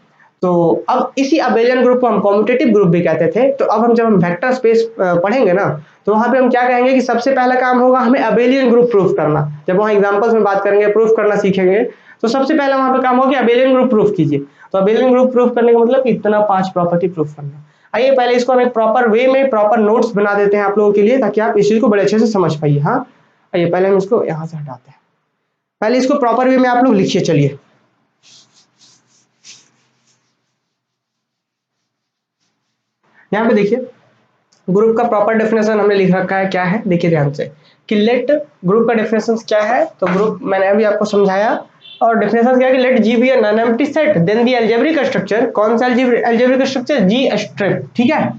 तो अब इसी अबेलियन ग्रुप को हम कॉम्यूटेटिव ग्रुप भी कहते थे। तो अब हम जब हम वेक्टर स्पेस पढ़ेंगे ना तो वहां पे हम क्या कहेंगे कि सबसे पहला काम होगा हमें अबेलियन ग्रुप प्रूफ करना। जब वहां एग्जांपल्स में बात करेंगे, प्रूफ करना सीखेंगे, तो सबसे पहला वहां पे काम होगा कि अबेलियन ग्रुप प्रूफ कीजिए। तो अबेलियन ग्रुप प्रूफ करने का मतलब इतना 5 प्रॉपर्टी प्रूफ करना। आइए पहले इसको हम एक प्रॉपर वे में प्रॉपर नोट्स बना देते हैं आप लोगों के लिए, ताकि आप इस चीज को बड़े अच्छे से समझ पाइए। हाँ आइए पहले हम इसको यहाँ से हटाते हैं, पहले इसको प्रॉपर वे में आप लोग लिखिए। चलिए यहाँ पे देखिए ग्रुप का प्रॉपर डेफिनेशन हमने लिख रखा है। क्या है देखिए ध्यान से कि लेट, ग्रुप का डेफिनेशन क्या है, तो ग्रुप मैंने अभी आपको समझाया। और डेफिनेशन क्या है कि let G be a non empty set then the algebraic structure, कौन सा अलजेब्रिक स्ट्रक्चर, जी स्ट्रिप। ठीक है,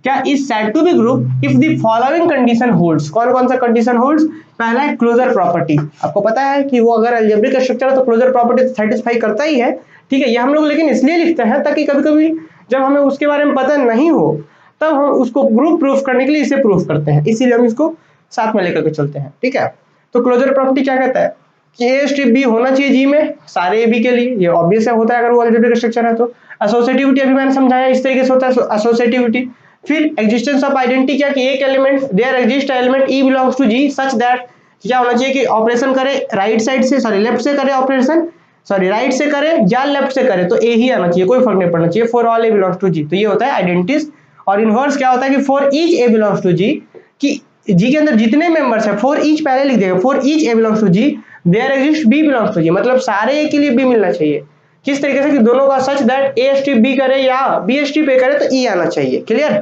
क्या is said to be group if the following condition holds. कौन कौन सा कंडीशन होल्ड्स, पहला है क्लोजर प्रॉपर्टी। आपको पता है कि वो अगर अलजेब्रिक स्ट्रक्चर है तो क्लोजर प्रॉपर्टी सेटिस्फाई करता ही है। ठीक है, ये हम लोग लेकिन इसलिए लिखते हैं ताकि कभी कभी जब हमें उसके बारे में पता नहीं हो तब हम उसको ग्रुप प्रूफ करने के लिए इसे प्रूफ करते हैं, इसीलिए हम इसको साथ में लेकर के चलते हैं। ठीक है, तो क्लोजर प्रॉपर्टी क्या कहता है कि ए स्ट्रिप बी होना चाहिए जी में सारे ए बी के लिए, ये ऑब्वियस है होता है अगर वो अलजेब्रिक स्ट्रक्चर है तो। एसोसिएटिविटी अभी मैंने समझाया इस तरीके से होता है एसोसिएटिविटी। फिर एग्जिस्टेंस ऑफ आइडेंटिटी, क्या कि एक element there exist element E belongs to G such that, क्या होना चाहिए कि ऑपरेशन करे राइट साइड से, सॉरी लेफ्ट से करे ऑपरेशन, सॉरी राइट से करे या लेफ्ट से करे तो ए ही आना चाहिए, कोई फर्क नहीं पड़ना चाहिए, for all A belongs to G. तो ये होता है आइडेंटिटीज। और इनवर्स क्या होता है कि for each a belongs to G, कि जी के अंदर जितने मेंबर्स है फॉर ईच पहले लिख देगा, for each a belongs to G there exist b belongs to G, मतलब सारे ए के लिए बी मिलना चाहिए। किस तरीके से कि दोनों का such that A strip B करे या बी स्ट्रिप ए करे तो ई आना चाहिए। क्लियर,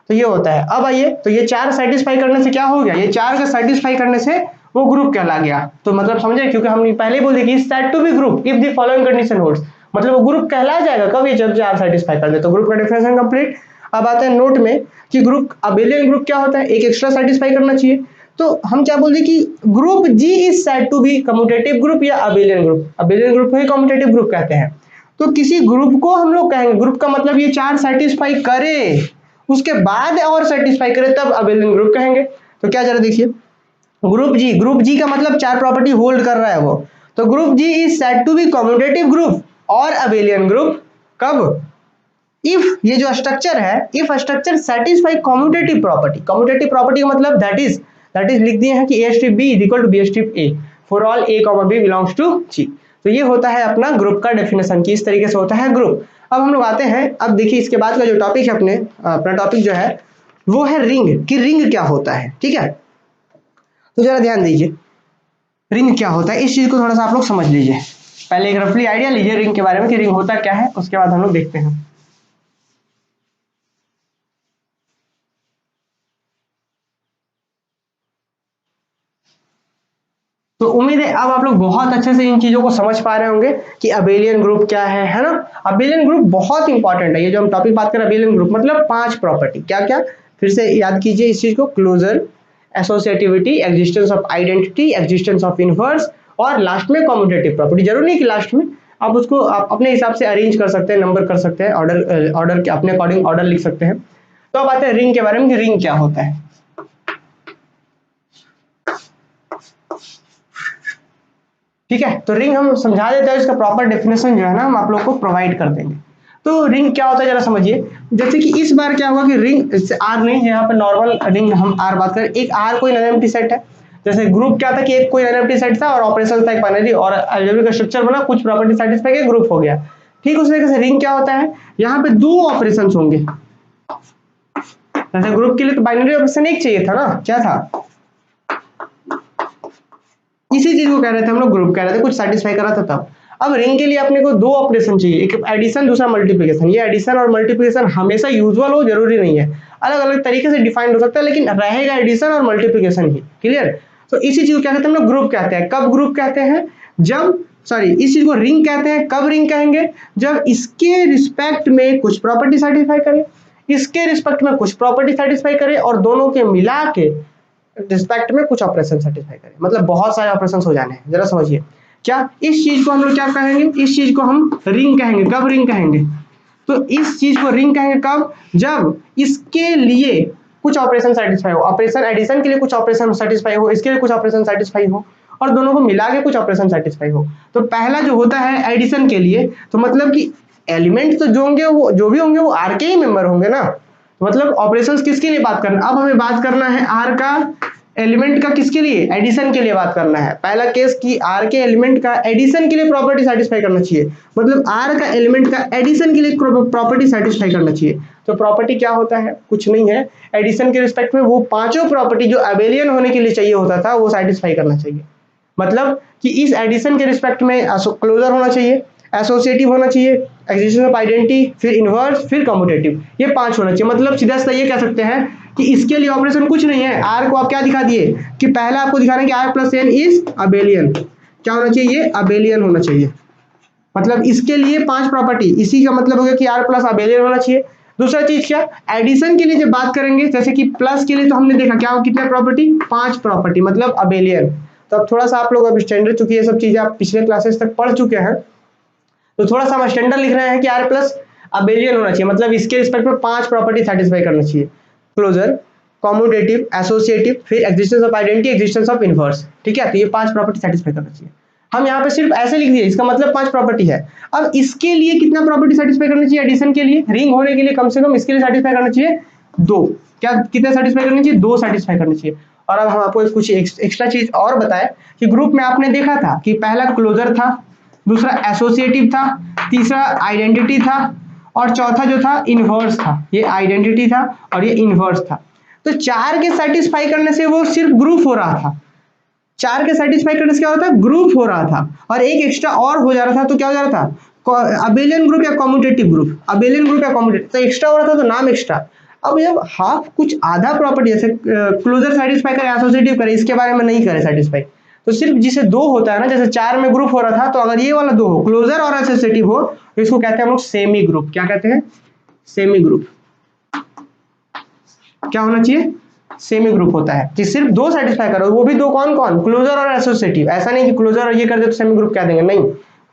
तो ये होता है। अब आइए तो ये चार सेटिस्फाई करने से क्या हो गया, ये चार का सेटिस्फाई करने से वो ग्रुप कहला गया। तो मतलब समझे, क्योंकि हमने पहले बोले कि set to be group if the following condition holds, मतलब वो ग्रुप कहला जाएगा कब, ये जब चार सेटिस्फाई कर दे। तो ग्रुप का डेफिनेशन कंप्लीट। अब आता है नोट में कि ग्रुप अबेलियन ग्रुप क्या होता है, एक एक्स्ट्रा सेटिस्फाई करना चाहिए। तो हम क्या बोलते हैं कि group G is said to be commutative group या अबेलियन ग्रुप। अबेलियन ग्रुप को ही कम्यूटेटिव ग्रुप कहते हैं। तो किसी ग्रुप को हम लोग कहेंगे, ग्रुप का मतलब ये 4 सेटिस्फाई करे उसके बाद और सेटिस्फाई करे तब अबेलियन ग्रुप कहेंगे। तो क्या जरा देखिए, ग्रुप जी का मतलब 4 प्रॉपर्टी होल्ड कर रहा है वो। तो group G is said to be commutative group और अबेलियन ग्रुप कब, इफ ये जो स्ट्रक्चर है, if structure satisfy commutative property. Commutative property का मतलब दैट इज लिख दिए हैं कि a strip B is equal to b strip a for all A comma B belongs to G. तो ये होता है अपना ग्रुप का डेफिनेशन कि इस तरीके से होता है ग्रुप। अब हम लोग आते हैं, अब देखिए इसके बाद का जो टॉपिक है अपना टॉपिक जो है वो है रिंग, कि रिंग क्या होता है। ठीक है, तो जरा ध्यान दीजिए रिंग क्या होता है, इस चीज को थोड़ा सा आप लोग समझ लीजिए। पहले एक रफली आइडिया लीजिए रिंग के बारे में कि रिंग होता क्या है, उसके बाद हम लोग देखते हैं। तो उम्मीद है अब आप लोग बहुत अच्छे से इन चीजों को समझ पा रहे होंगे कि अबेलियन ग्रुप क्या है ना। अबेलियन ग्रुप बहुत इंपॉर्टेंट है, ये जो हम टॉपिक बात कर रहे हैं अबेलियन ग्रुप मतलब 5 प्रॉपर्टी, क्या क्या फिर से याद कीजिए इस चीज को, closure, associativity, existence of identity, existence of inverse और लास्ट में कम्यूटेटिव प्रॉपर्टी। जरूरी नहीं कि लास्ट में, आप उसको आप अपने हिसाब से अरेंज कर सकते हैं, नंबर कर सकते हैं, ऑर्डर के अपने अकॉर्डिंग ऑर्डर लिख सकते हैं। तो अब आते हैं रिंग के बारे में कि रिंग क्या होता है। ठीक है, तो रिंग हम समझा देते हैं, इसका प्रॉपर डेफिनेशन जो है ना हम आप लोग को प्रोवाइड कर देंगे। तो रिंग क्या होता है जरा समझिए। जैसे कि इस बार क्या हुआ कि रिंग आर नहीं, यहाँ पे नॉर्मल रिंग हम आर बात करें, एक आर कोई एनएमटी सेट है। जैसे ग्रुप क्या था कि एक कोई एनएमटी सेट था और ऑपरेशन था एक बाइनरी और अलजेब्रिक का स्ट्रक्चर बना, कुछ प्रॉपर्टी सेटिस्फाई किया, ग्रुप हो गया। ठीक उस तरीके से रिंग क्या होता है, यहाँ पे 2 ऑपरेशन होंगे। जैसे ग्रुप के लिए तो बाइनरी ऑपरेशन एक चाहिए था ना, क्या था, इसी चीज को कह रहे थे हम लोग, ग्रुप कह रहे थे, कुछ सेटिस्फाई कर रहा था तब। अब रिंग के लिए अपने को 2 ऑपरेशन चाहिए, एक एडिशन दूसरा मल्टीप्लिकेशन। ये एडिशन और मल्टीप्लिकेशन हमेशा यूजुअल हो जरूरी नहीं है, अलग अलग तरीके से डिफाइंड हो सकता है, लेकिन रहेगा एडिशन और मल्टीप्लिकेशन ही। क्लियर। तो इसी चीज को क्या कहते हैं हम लोग, ग्रुप कहते हैं। कब ग्रुप कहते हैं, जब सॉरी इस चीज को रिंग कहते हैं, कब रिंग कहेंगे, जब इसके रिस्पेक्ट में कुछ प्रॉपर्टी सेटिस्फाई करे, इसके रिस्पेक्ट में कुछ प्रॉपर्टी सेटिस्फाई करे और दोनों के मिला के रिस्पेक्ट में कुछ ऑपरेशन सेटिस्फाई करें, मतलब बहुत सारे ऑपरेशन हो जाने हैं। जरा समझिए क्या, इस चीज को हम लोग क्या कहेंगे, इस चीज को हम रिंग कहेंगे। कब रिंग कहेंगे, तो इस चीज को रिंग कहेंगे कब, जब इसके लिए कुछ ऑपरेशन सेटिस्फाई हो, ऑपरेशन एडिशन के लिए कुछ ऑपरेशन सेटिस्फाई हो, इसके लिए कुछ ऑपरेशन सेटिस्फाई हो और दोनों को मिला के कुछ ऑपरेशन सेटिस्फाई हो। तो पहला जो होता है एडिशन के लिए, तो मतलब कि एलिमेंट तो जो होंगे वो जो भी होंगे वो आर के ही मेंबर होंगे ना, मतलब ऑपरेशंस किसके लिए बात करना, अब हमें बात करना है आर का एलिमेंट का, किसके लिए, एडिशन के लिए बात करना है। पहला केस कि आर के एलिमेंट का एडिशन के लिए प्रॉपर्टी सेटिस्फाई करना चाहिए, मतलब आर का एलिमेंट का एडिशन के लिए प्रॉपर्टी सेटिस्फाई करना चाहिए। तो प्रॉपर्टी क्या होता है, कुछ नहीं है, एडिशन के रिस्पेक्ट में वो 5 प्रॉपर्टी जो अबेलियन होने के लिए चाहिए होता था वो सेटिस्फाई करना चाहिए। मतलब कि इस एडिशन के रिस्पेक्ट में क्लोजर होना चाहिए, एसोसिएटिव होना चाहिए, एक्जिस्टेंस ऑफ आइडेंटिटी, फिर इनवर्स, फिर कम्यूटेटिव, ये 5 होना चाहिए। मतलब सीधा सीधा ये कह सकते हैं कि इसके लिए ऑपरेशन कुछ नहीं है। आर को आप क्या दिखा दिए कि पहला आपको दिखाना है कि R plus N is abelian, क्या होना चाहिए, ये अबेलियन होना चाहिए। मतलब इसके लिए 5 प्रॉपर्टी, इसी का मतलब हो गया कि आर प्लस अबेलियन होना चाहिए। दूसरा चीज क्या, एडिशन के लिए जब बात करेंगे, जैसे कि प्लस के लिए तो हमने देखा क्या, कितने प्रॉपर्टी, 5 प्रॉपर्टी, मतलब अबेलियन। तो अब थोड़ा सा आप लोग अब स्टैंडर्ड, चुकी ये सब चीजें आप पिछले क्लासेस तक पढ़ चुके हैं, तो थोड़ा सा हम स्टैंडर्ड लिख रहे हैं कि आर प्लस अबेलियन होना चाहिए, मतलब इसके रिस्पेक्ट में 5 प्रॉपर्टी सेटिस्फाई करना चाहिए, क्लोजर, कम्यूटेटिव, एसोसिएटिव, फिर existence of identity, existence of inverse. ठीक है, तो ये 5 प्रॉपर्टी सेटिस्फाई करना चाहिए। हम यहाँ पे सिर्फ ऐसे लिख दिए, इसका मतलब 5 प्रॉपर्टी है। अब इसके लिए कितना प्रॉपर्टी सेटिस्फाई करना चाहिए, एडिशन के लिए, रिंग होने के लिए कम से कम इसके लिए सेटिस्फाई करना चाहिए 2। क्या कितने सेटिस्फाई करना चाहिए, 2 सेटिस्फाई करना चाहिए। और अब हम आपको कुछ एक्स्ट्रा चीज और बताए कि ग्रुप में आपने देखा था कि पहला क्लोजर था, दूसरा एसोसिएटिव था, तीसरा आइडेंटिटी था और चौथा जो था इनवर्स था। ये आइडेंटिटी था और ये इनवर्स था। तो 4 के सेटिस्फाई करने से वो सिर्फ ग्रुप हो रहा था, 4 के सेटिस्फाई करने से क्या होता है, ग्रुप हो रहा था, और एक एक्स्ट्रा और हो जा रहा था, तो क्या हो जा रहा था, अबेलियन ग्रुप या कम्यूटेटिव ग्रुप, अबेलियन ग्रुप या कम्यूटेटिव, तो एक्स्ट्रा हो रहा था तो नाम एक्स्ट्रा। अब जब हाफ कुछ आधा प्रॉपर्टी जैसे क्लोजर सेटिस्फाई करे, एसोसिएटिव करे, इसके बारे में नहीं करे सेटिस्फाई, तो सिर्फ जिसे 2 होता है ना, जैसे 4 में ग्रुप हो रहा था, तो अगर ये वाला 2 हो, क्लोजर और एसोसिएटिव हो, तो इसको कहते हैं हम लोग सेमी ग्रुप। क्या कहते हैं, सेमी ग्रुप। क्या होना चाहिए, सेमी ग्रुप होता है कि सिर्फ दो सेटिस्फाई करो, वो भी दो कौन कौन, क्लोजर और एसोसिएटिव। ऐसा नहीं कि क्लोजर और ये कर दे तो सेमी ग्रुप कह देंगे, नहीं,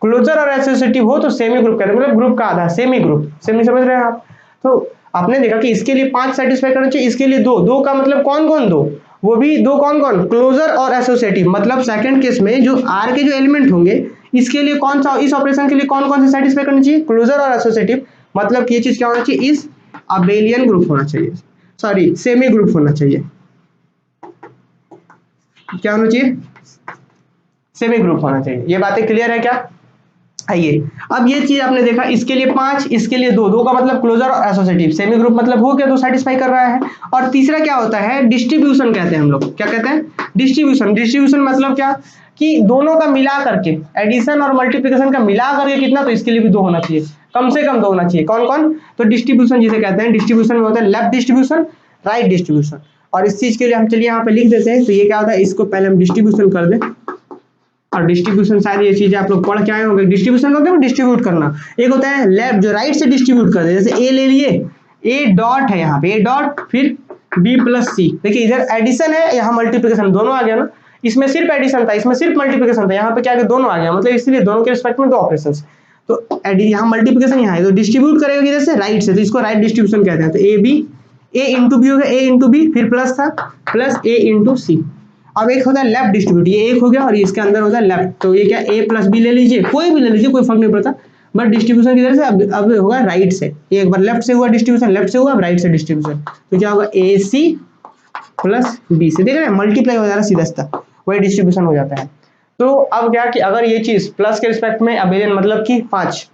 क्लोजर और एसोसिएटिव हो तो सेमी ग्रुप कहते हैं, मतलब ग्रुप का आधा, सेमी ग्रुप, सेमी समझ रहे हैं आप। तो आपने देखा कि इसके लिए 5 सेटिस्फाई करना चाहिए, इसके लिए दो, दो का मतलब कौन कौन दो, वो भी दो कौन कौन, क्लोजर और एसोसिएटिव। मतलब सेकंड केस में जो आर के जो एलिमेंट होंगे इसके लिए कौन सा, इस ऑपरेशन के लिए कौन कौन से सेटिस्फाई करनी चाहिए, क्लोजर और एसोसिएटिव। मतलब कि ये चीज क्या होना चाहिए, इस अबेलियन ग्रुप होना चाहिए, सॉरी सेमी ग्रुप होना चाहिए। क्या होना चाहिए, सेमी ग्रुप होना चाहिए। ये बातें क्लियर है क्या। आइए अब ये चीज आपने देखा, इसके लिए 5, इसके लिए दो, दो का मतलब क्लोजर और एसोसिएटिव, सेमी ग्रुप मतलब हो गया, तो सेटिस्फाई कर रहा है। और तीसरा क्या होता है, डिस्ट्रीब्यूशन कहते हैं हम लोग, क्या कहते हैं, डिस्ट्रीब्यूशन। डिस्ट्रीब्यूशन मतलब क्या, कि दोनों का मिला करके, एडिशन और मल्टीप्लिकेशन का मिला करके कितना, तो इसके लिए भी दो होना चाहिए, कम से कम दो होना चाहिए। कौन कौन, तो डिस्ट्रीब्यूशन जिसे कहते हैं, डिस्ट्रीब्यूशन में होता है लेफ्ट डिस्ट्रीब्यूशन, राइट डिस्ट्रीब्यूशन। और इस चीज के लिए हम चलिए यहाँ पे लिख देते हैं, तो ये क्या होता है, इसको पहले हम डिस्ट्रीब्यूशन कर दें। और डिस्ट्रीब्यूशन शायद ये चीजें आप लोग पढ़ के आए होंगे, डिस्ट्रीब्यूशन का क्या, डिस्ट्रीब्यूट करना। एक होता है लेफ्ट, जो राइट से डिस्ट्रीब्यूट कर दे, जैसे ए ले लिए, ए डॉट है यहाँ पे, ए डॉट फिर बी प्लस सी। देखिए इधर एडिशन है, यहाँ मल्टीप्लिकेशन, दोनों आ गया ना, इसमें सिर्फ एडिशन था, इसमें सिर्फ मल्टीप्लिकेशन था, यहाँ पे क्या आ गया, दोनों आ गया, मतलब इसलिए दोनों के रिस्पेक्ट में दो ऑपरेशंस। तो यहाँ मल्टीप्लिकेशन यहाँ है, तो डिस्ट्रीब्यूट करेगा किधर से, राइट से, तो इसको राइट डिस्ट्रीब्यूशन कहते हैं। तो A B, A into B हो गया, ए इंटू बी, फिर प्लस था, प्लस ए इंटू सी। अब एक होता है लेफ्ट डिस्ट्रीब्यूट, ये एक हो गया, और इसके अंदर होता है लेफ्ट, तो ये क्या, ए प्लस बी ले लीजिए, कोई भी ले लीजिए, कोई फर्क नहीं पड़ता, बट डिस्ट्रीब्यूशन किधर से, अब होगा राइट से। एक बार लेफ्ट से हुआ डिस्ट्रीब्यूशन, लेफ्ट से हुआ, अब राइट से डिस्ट्रीब्यूशन, तो क्या होगा, ए सी प्लस बी से, देख रहे हैं मल्टीप्लाई हो जा रहा है सीधा सीधा, वही डिस्ट्रीब्यूशन हो जाता है। तो अब क्या कि अगर ये चीज प्लस के रिस्पेक्ट में अबेलियन मतलब कि 5,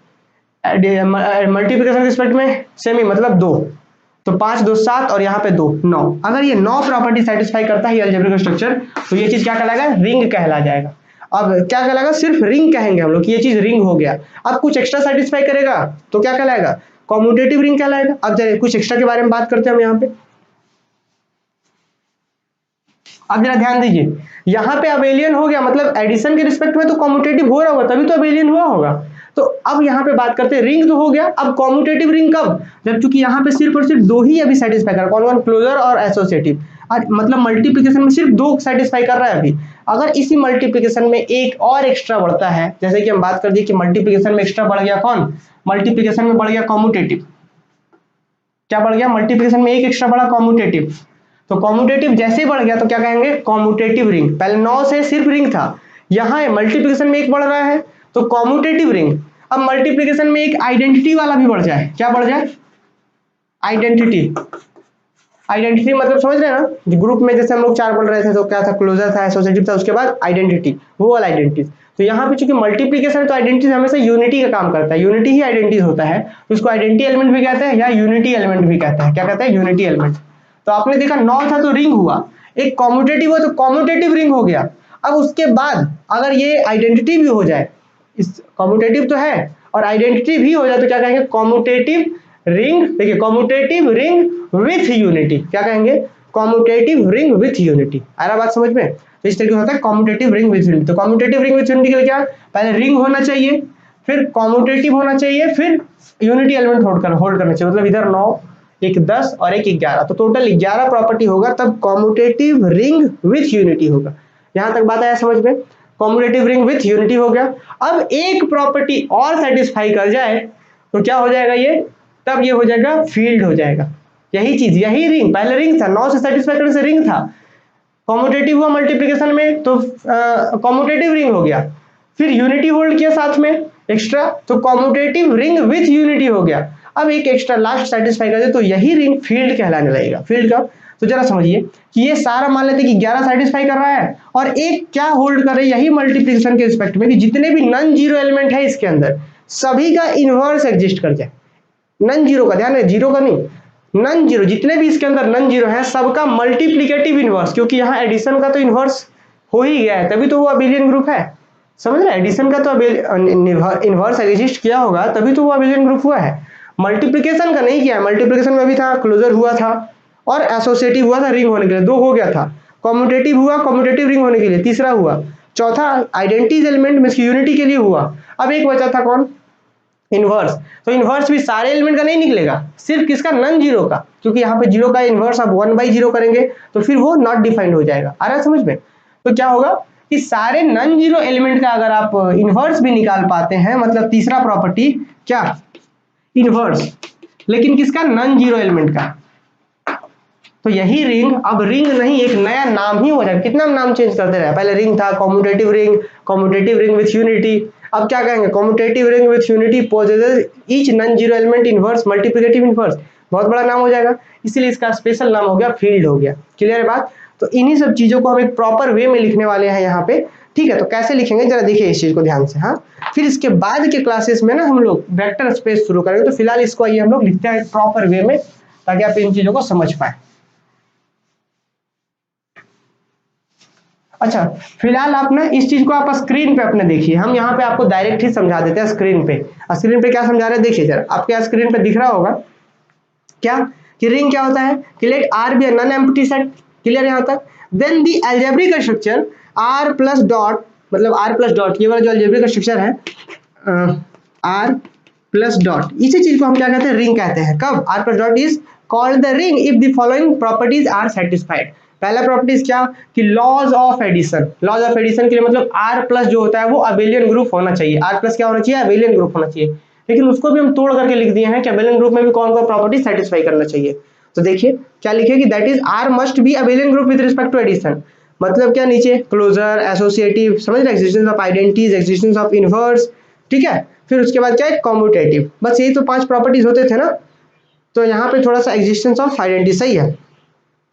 मल्टीप्लिकेशन के रिस्पेक्ट में सेमी मतलब 2, तो 5 2 7 और यहाँ पे 2 9। अगर ये 9 प्रॉपर्टी सेटिस्फाई करता है ये अलजेब्रिक स्ट्रक्चर, तो ये चीज क्या कहलाएगा, रिंग कहला जाएगा। अब क्या कहलाएगा, सिर्फ रिंग कहेंगे हम लोग कि ये चीज रिंग हो गया। अब कुछ एक्स्ट्रा सेटिस्फाई करेगा तो क्या कहलाएगा, कॉम्यूटेटिव रिंग कहलाएगा। अब जरा कुछ एक्स्ट्रा के बारे में बात करते हैं हम यहाँ पे। अब जरा ध्यान दीजिए, यहाँ पे अबेलियन हो गया, मतलब एडिशन के रिस्पेक्ट में तो कॉम्यूटेटिव हो रहा होगा, तभी तो अबेलियन हुआ होगा। तो अब यहाँ पे बात करते हैं, रिंग तो हो गया, अब कॉम्यूटेटिव रिंग कब, जब चूंकि यहाँ पे सिर्फ और सिर्फ दो ही अभी सेटिस्फाई कर, कौन कौन, क्लोजर और एसोसिएटिव। और मतलब मल्टीप्लिकेशन में सिर्फ दो सेटिस्फाई कर रहा है अभी। अगर इसी मल्टीप्लिकेशन में एक और एक्स्ट्रा बढ़ता है, जैसे कि हम बात कर दिए कि मल्टीप्लिकेशन में एक्स्ट्रा बढ़ गया कौन, मल्टीप्लिकेशन में बढ़ गया कॉम्यूटेटिव। क्या बढ़ गया, मल्टीप्लिकेशन में एक एक्स्ट्रा बढ़ा कॉम्यूटेटिव। तो कॉम्यूटेटिव जैसे बढ़ गया तो क्या कहेंगे, कॉम्यूटेटिव रिंग। पहले 9 से सिर्फ रिंग था, यहाँ मल्टीप्लिकेशन में एक बढ़ रहा है तो कॉम्यूटेटिव रिंग। अब मल्टीप्लिकेशन में एक आइडेंटिटी वाला भी बढ़ जाए, क्या बढ़ जाए, आइडेंटिटी। आइडेंटिटी मतलब समझ रहे हैं ना, ग्रुप में जैसे हम लोग 4 पढ़ रहे थे तो क्या था, क्लोजर था, एसोसिएटिव था, उसके बाद आइडेंटिटी, वो वाला आइडेंटिटी। तो यहाँ पे चूंकि मल्टीप्लिकेशन तो आइडेंटिटी हमेशा यूनिटी का काम करता है, यूनिटी ही आइडेंटिटी होता है, तो इसको आइडेंटिटी एलिमेंट भी कहते हैं या यूनिटी एलिमेंट भी कहते हैं। क्या कहते हैं, यूनिटी एलिमेंट। तो आपने देखा 9 था तो रिंग हुआ, एक कॉम्यूटेटिव हुआ तो कॉम्यूटेटिव रिंग हो गया। अब उसके बाद अगर ये आइडेंटिटी भी हो जाए, इस कॉम्यूटेटिव तो है और आइडेंटिटी भी हो जाए, तो क्या कहेंगे, कॉम्यूटेटिव रिंग। देखिए कॉम्यूटेटिव रिंग विथ यूनिटी, क्या कहेंगे, कॉम्यूटेटिव रिंग विथ यूनिटी। आ रहा बात समझ में। तो इस तरीके होता है कॉम्यूटेटिव रिंग विथ यूनिटी। तो कॉम्यूटेटिव रिंग विथ यूनिटी के लिए क्या, पहले रिंग होना चाहिए, फिर कॉम्यूटेटिव होना चाहिए, फिर यूनिटी एलिमेंट होल्ड करना चाहिए। मतलब इधर 9, एक 10 और एक 11, तो टोटल 11 प्रॉपर्टी होगा, तब कॉम्यूटेटिव रिंग विथ यूनिटी होगा। यहां तक बात आया समझ में, कॉम्यूटेटिव रिंग विथ यूनिटी हो गया। अब एक प्रॉपर्टी और सेटिस्फाई कर जाए तो क्या हो जाएगा ये, तब ये हो जाएगा फील्ड हो जाएगा। यही चीज, यही रिंग, पहले रिंग था, 9 से सेटिस्फाई करने से रिंग था, कॉम्यूटेटिव हुआ मल्टीप्लिकेशन में तो कॉम्यूटेटिव रिंग हो गया, फिर यूनिटी होल्ड किया साथ में एक्स्ट्रा, तो कॉम्यूटेटिव रिंग विथ यूनिटी हो गया। अब एक एक्स्ट्रा लास्ट सेटिस्फाई कर दे तो यही रिंग फील्ड कहलाने लगेगा। फील्ड का तो जरा समझिए कि ये सारा मान लेते कि 11 सेटिस्फाई कर रहा है और एक क्या होल्ड कर रहा है, यही मल्टीप्लिकेशन के रिस्पेक्ट में कि जितने भी नॉन जीरो एलिमेंट है इसके अंदर सभी का इनवर्स एग्जिस्ट कर जाए। नॉन जीरो का ध्यान है, जीरो का नहीं, नॉन जीरो, जितने भी इसके अंदर नॉन जीरो है सबका मल्टीप्लिकेटिव इनवर्स, क्योंकि यहाँ एडिशन का तो इनवर्स हो ही गया है, तभी तो वो अबेलियन ग्रुप है। समझ रहे, एडिशन का तो इनवर्स एग्जिस्ट किया होगा तभी तो वो अबेलियन ग्रुप हुआ है। मल्टीप्लिकेशन का नहीं किया है, मल्टीप्लिकेशन में भी था, क्लोजर हुआ था और एसोसिएटिव हुआ था रिंग होने के लिए, 2 हो गया था। कॉम्यूटेटिव हुआ, कॉम्यूटेटिव रिंग होने के लिए, तीसरा हुआ। चौथा आइडेंटिटी एलिमेंट में यूनिटी के लिए हुआ। अब एक बचा था कौन, इनवर्स, तो इनवर्स भी सारे एलिमेंट का नहीं निकलेगा, सिर्फ किसका, नॉन जीरो का, क्योंकि यहाँ पे जीरो का इनवर्स आप 1/0 करेंगे तो फिर वो नॉट डिफाइंड हो जाएगा। आ रहा है समझ में? तो क्या होगा कि सारे नॉन जीरो एलिमेंट का अगर आप इनवर्स भी निकाल पाते हैं, मतलब तीसरा प्रॉपर्टी क्या, इनवर्स, लेकिन किसका, नॉन जीरो एलिमेंट का, तो यही रिंग अब रिंग नहीं एक नया नाम ही हो जाएगा। कितना नाम चेंज करते रहे, पहले रिंग था कॉम्यूटेटिव रिंग विथ यूनिटी, अब क्या कहेंगे, commutative ring with unity possesses each non zero element inverse multiplicative inverse, बहुत बड़ा नाम हो जाएगा, इसीलिए इसका स्पेशल नाम हो गया फील्ड हो गया। क्लियर है बात? तो इन्हीं सब चीजों को हम एक प्रॉपर वे में लिखने वाले हैं यहाँ पे, ठीक है? तो कैसे लिखेंगे जरा देखिए इस चीज को ध्यान से। हाँ, फिर इसके बाद के क्लासेस में ना हम लोग वेक्टर स्पेस शुरू करेंगे, तो फिलहाल इसको आइए हम लोग लिखते हैं प्रॉपर वे में, ताकि आप इन चीजों को समझ पाए। अच्छा, फिलहाल आप ना इस चीज को आप स्क्रीन पे अपने देखिए, हम यहाँ पे आपको डायरेक्ट ही समझा देते हैं स्क्रीन पे। स्क्रीन पे क्या समझा रहे हैं देखिए जरा, आपके स्क्रीन पे दिख रहा होगा क्या, कि रिंग क्या होता है, कि let R be non empty set. Clear यहाँ तक? Then the algebraic structure R plus dot, मतलब आर प्लस डॉट, ये वाला जो अलजेब्रिक स्ट्रक्चर है आर प्लस डॉट, इसी चीज को हम क्या कहते हैं, रिंग कहते हैं। कब? R plus dot is called the ring if the following properties are satisfied. पहला प्रॉपर्टीज क्या, कि laws of addition, laws of addition के लिए मतलब आर प्लस जो होता है वो अबेलियन ग्रुप होना चाहिए। आर प्लस क्या होना चाहिए, अबेलियन ग्रुप होना चाहिए, लेकिन उसको भी हम तोड़ करके लिख दिए हैं कि अबेलियन ग्रुप में भी कौन कौन प्रॉपर्टी सेटिस्फाई करना चाहिए। तो देखिए क्या लिखे कि that is R must be abelian group with respect to addition, मतलब क्या, नीचे क्लोजर, एसोसिएटिव, समझ रहे, existence of identities, existence of inverse, ठीक है? फिर उसके बाद क्या है, कॉम्यूटेटिव, बस यही तो 5 प्रॉपर्टीज होते थे ना। तो यहाँ पे थोड़ा सा एक्जिस्टेंस ऑफ आइडेंटिटी सही है।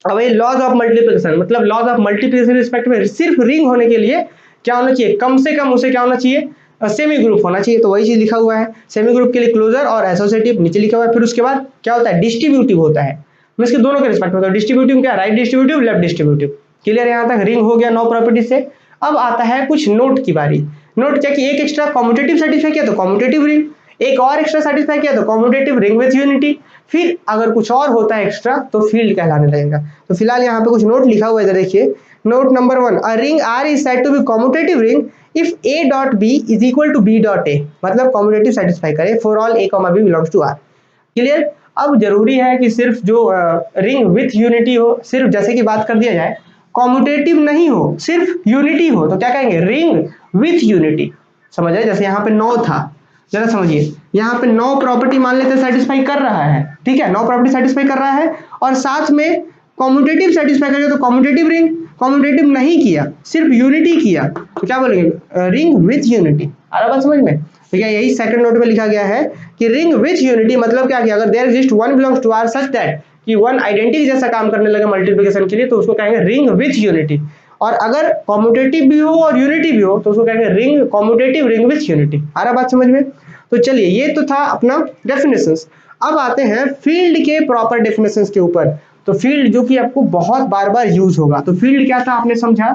अब ये लॉज ऑफ मल्टीप्लिकेशन, मतलब लॉज ऑफ मल्टीप्लिकेशन रिस्पेक्ट में सिर्फ रिंग होने के लिए क्या होना चाहिए, कम से कम उसे क्या होना चाहिए, सेमी ग्रुप होना चाहिए। तो वही चीज लिखा हुआ है, सेमी ग्रुप के लिए क्लोजर और एसोसिएटिव नीचे लिखा हुआ है। फिर उसके बाद क्या होता है, डिस्ट्रीब्यूटिव होता है, इसके दोनों के रिस्पेक्ट में होता है। डिस्ट्रीब्यूटिव क्या, right distributive, left distributive. Clear? यहाँ तक रिंग हो गया 9 प्रॉपर्टी से। अब आता है कुछ नोट की बारी। नोट क्या, कि एक एक्स्ट्रा कॉम्यूटेटिव सेटिस्फाई किया तो कॉम्यूटेटिव रिंग, एक और एक्स्ट्रा सेटिस्फाई किया तो कॉम्यूटेटिव रिंग विथ यूनिटी, फिर अगर कुछ और होता है एक्स्ट्रा तो फील्ड कहलाने लगेगा। तो फिलहाल यहाँ पे कुछ नोट लिखा हुआ है, इधर देखिए। Note number 1, a ring R is said to be commutative ring if A dot B is equal to B dot A, मतलब कॉम्यूटेटिव सेटिस्फाई करे for all A comma B belongs to R. Clear? अब जरूरी है कि सिर्फ जो ring with unity हो, सिर्फ जैसे कि बात कर दिया जाए कॉम्यूटेटिव नहीं हो, सिर्फ यूनिटी हो, तो क्या कहेंगे, रिंग विथ यूनिटी। समझ आए? जैसे यहाँ पे 9 था, जरा समझिए, यहाँ पे 9 प्रॉपर्टी मान लेते सेटिस्फाई कर रहा है, ठीक है, 9 प्रॉपर्टी सेटिस्फाई कर रहा है, और साथ में कॉम्यूटेटिव सेटिस्फाई करेगा तो कॉम्यूटेटिव रिंग, कॉम्यूटेटिव नहीं किया, सिर्फ यूनिटी किया, तो क्या बोलेंगे, रिंग विथ यूनिटी। आ रहा बात समझ में? तो क्या यही सेकंड नोट में लिखा गया है कि रिंग विथ यूनिटी मतलब क्या, कि अगर there exist one belongs to R such that कि वन आइडेंटिटी जैसा काम करने लगे मल्टीप्लिकेशन के लिए, तो उसको कहेंगे रिंग विथ यूनिटी। और अगर कॉम्यूटेटिव भी हो और यूनिटी भी हो तो उसको कहेंगे ring commutative ring with unity. आ रहा बात समझ में? तो चलिए, ये तो था अपना डेफिनेशंस। अब आते हैं फील्ड के प्रॉपर डेफिनेशंस के ऊपर। तो फील्ड जो कि आपको बहुत बार बार यूज होगा, तो फील्ड क्या था आपने समझा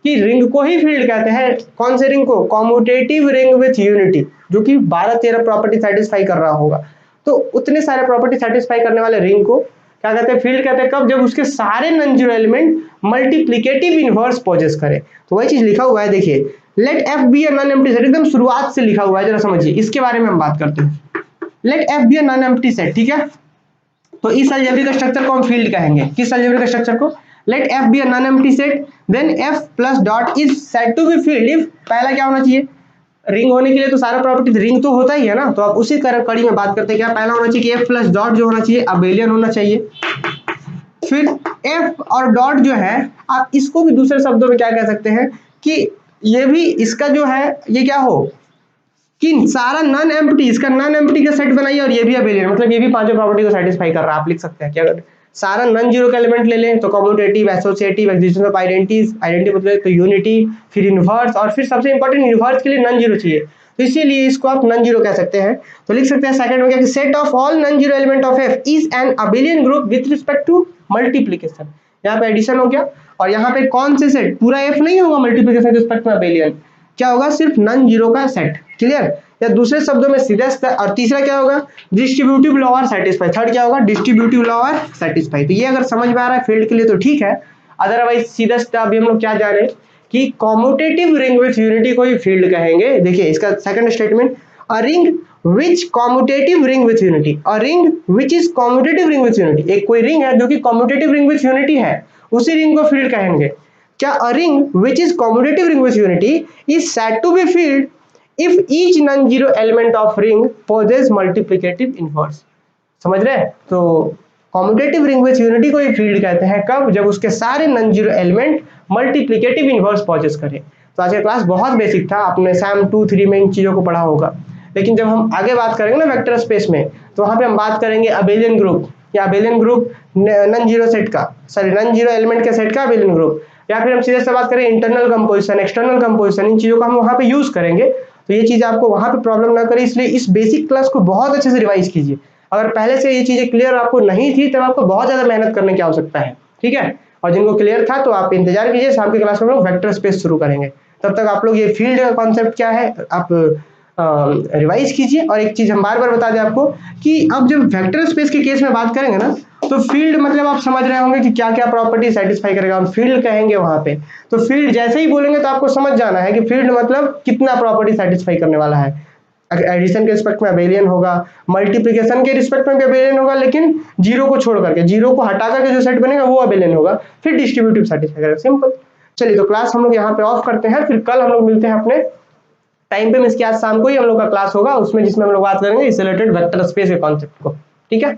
कि रिंग को ही फील्ड कहते हैं। कौन से रिंग को, कॉम्यूटेटिव रिंग विथ यूनिटी, जो कि 12-13 प्रॉपर्टी सेटिस्फाई कर रहा होगा। तो उतने सारे प्रॉपर्टी सेटिस्फाई करने वाले रिंग को क्या कहते हैं, फील्ड कहते हैं। कब? जब उसके सारे non zero element multiplicative inverse possess करे। तो वही चीज लिखा हुआ है, देखिए, let F be a non empty set, एकदम शुरुआत से लिखा हुआ है, जरा समझिए, इसके बारे में हम बात करते हैं। Let F be a non empty set, ठीक है? तो इस अलजेब्रिक स्ट्रक्चर को हम फील्ड कहेंगे। किस अलजेब्रिक स्ट्रक्चर को? Let F be a non empty set, then F plus dot is said to be field if, पहला क्या होना चाहिए, रिंग होने के लिए तो सारा प्रॉपर्टी रिंग तो होता ही है ना, तो आप उसी कड़ी में बात करते हैं। क्या पहला होना चाहिए कि एफ प्लस डॉट जो होना चाहिए अबेलियन होना चाहिए। फिर एफ और डॉट जो है, आप इसको भी दूसरे शब्दों में क्या कह सकते हैं कि ये भी इसका जो है ये क्या हो कि सारा नॉन एम्प्टी, इसका नॉन एम्प्टी का सेट बनाइए, और ये भी अबेलियन, मतलब ये भी पांचों प्रॉपर्टी को सेटिस्फाई कर रहा है। आप लिख सकते हैं कि अगर सारा नॉन जीरो का एलिमेंट ले लें तो commutative, associative, existence of identities, identity मतलब तो यूनिटी, फिर इनवर्स, और फिर सबसे इंपॉर्टेंट इनवर्स के लिए नॉन जीरो चाहिए, तो इसीलिए इसको आप नॉन जीरो कह सकते हैं। तो लिख सकते हैं सेकंड में क्या, कि set of all non zero element of F is an abelian group with respect to multiplication. यहाँ पे एडिशन हो गया, और यहाँ पे कौन से सेट, पूरा एफ नहीं होगा मल्टीप्लिकेशन के रिस्पेक्ट में अबेलियन, क्या होगा, सिर्फ नॉन जीरो का सेट। क्लियर? या दूसरे शब्दों में सीधा, और तीसरा क्या होगा, डिस्ट्रीब्यूटिव लॉ और सेटिस्फाई। थर्ड क्या होगा, डिस्ट्रीब्यूटिव लॉ और सेटिस्फाई। तो ये अगर समझ में आ रहा है फील्ड के लिए तो ठीक है, अदरवाइज सीधा अभी हम लोग क्या जाने कि कॉम्यूटेटिव रिंग विथ यूनिटी को ही फील्ड कहेंगे। देखिए इसका second statement, a ring which commutative ring with unity, a ring which is commutative ring with unity, एक कोई रिंग है जो कि कॉम्यूटेटिव रिंग विथ यूनिटी है, उसी रिंग को फील्ड कहेंगे। क्या a ring which is commutative ring with unity is said to be field if each non zero element of ring possess multiplicative inverse. समझ रहे हैं? तो कॉम्यूटेटिव रिंग विथ यूनिटी को ही फील्ड कहते हैं कब, जब उसके सारे non zero element multiplicative inverse possess करें। तो आज का क्लास बहुत बेसिक था, आपने सैम 2-3 में इन चीजों को पढ़ा होगा, लेकिन जब हम आगे बात करेंगे ना वेक्टर स्पेस में, तो वहां पे हम बात करेंगे अबेलियन ग्रुप, या abelian group non zero set का, सॉरी नॉन जीरो एलिमेंट के सेट का अबेलियन ग्रुप, या फिर हम सीधे से बात करें इंटरनल कंपोजिशन, एक्सटर्नल कंपोजिशन, इन चीजों को हम वहां पे यूज करेंगे। तो ये चीज आपको वहां पे प्रॉब्लम ना करे, इसलिए इस बेसिक क्लास को बहुत अच्छे से रिवाइज कीजिए। अगर पहले से ये चीजें क्लियर आपको नहीं थी तब आपको बहुत ज्यादा मेहनत करने की आवश्यकता है, ठीक है। और जिनको क्लियर था तो आप इंतजार कीजिए, शाम की क्लास में हम लोग वेक्टर स्पेस शुरू करेंगे। तब तक आप लोग ये फील्ड का कॉन्सेप्ट क्या है आप रिवाइज कीजिए। और एक चीज हम बार बार बता दें आपको कि अब जब वेक्टर स्पेस के केस में बात करेंगे ना, तो फील्ड मतलब आप समझ रहे होंगे कि क्या क्या प्रॉपर्टी सेटिस्फाई करेगा, हम फील्ड कहेंगे वहां पे। तो फील्ड जैसे ही बोलेंगे तो आपको समझ जाना है कि फील्ड मतलब कितना प्रॉपर्टी सेटिस्फाई करने वाला है। एडिशन के रिस्पेक्ट में अबेलियन होगा, मल्टीप्लिकेशन के रिस्पेक्ट में भी अबेलियन होगा, लेकिन जीरो को छोड़ करके, जीरो को हटा करके जो सेट बनेगा वो अबेलियन होगा, फिर डिस्ट्रीब्यूटिव सेटिस्फाई करेगा, सिंपल। चलिए तो क्लास हम लोग यहाँ पे ऑफ करते हैं, फिर कल हम लोग मिलते हैं अपने टाइम पे। इसके आज शाम को ही हम लोग का क्लास होगा, उसमें जिसमें हम लोग बात करेंगे इस रिलेटेड वेक्टर स्पेस के कॉन्सेप्ट को, ठीक है।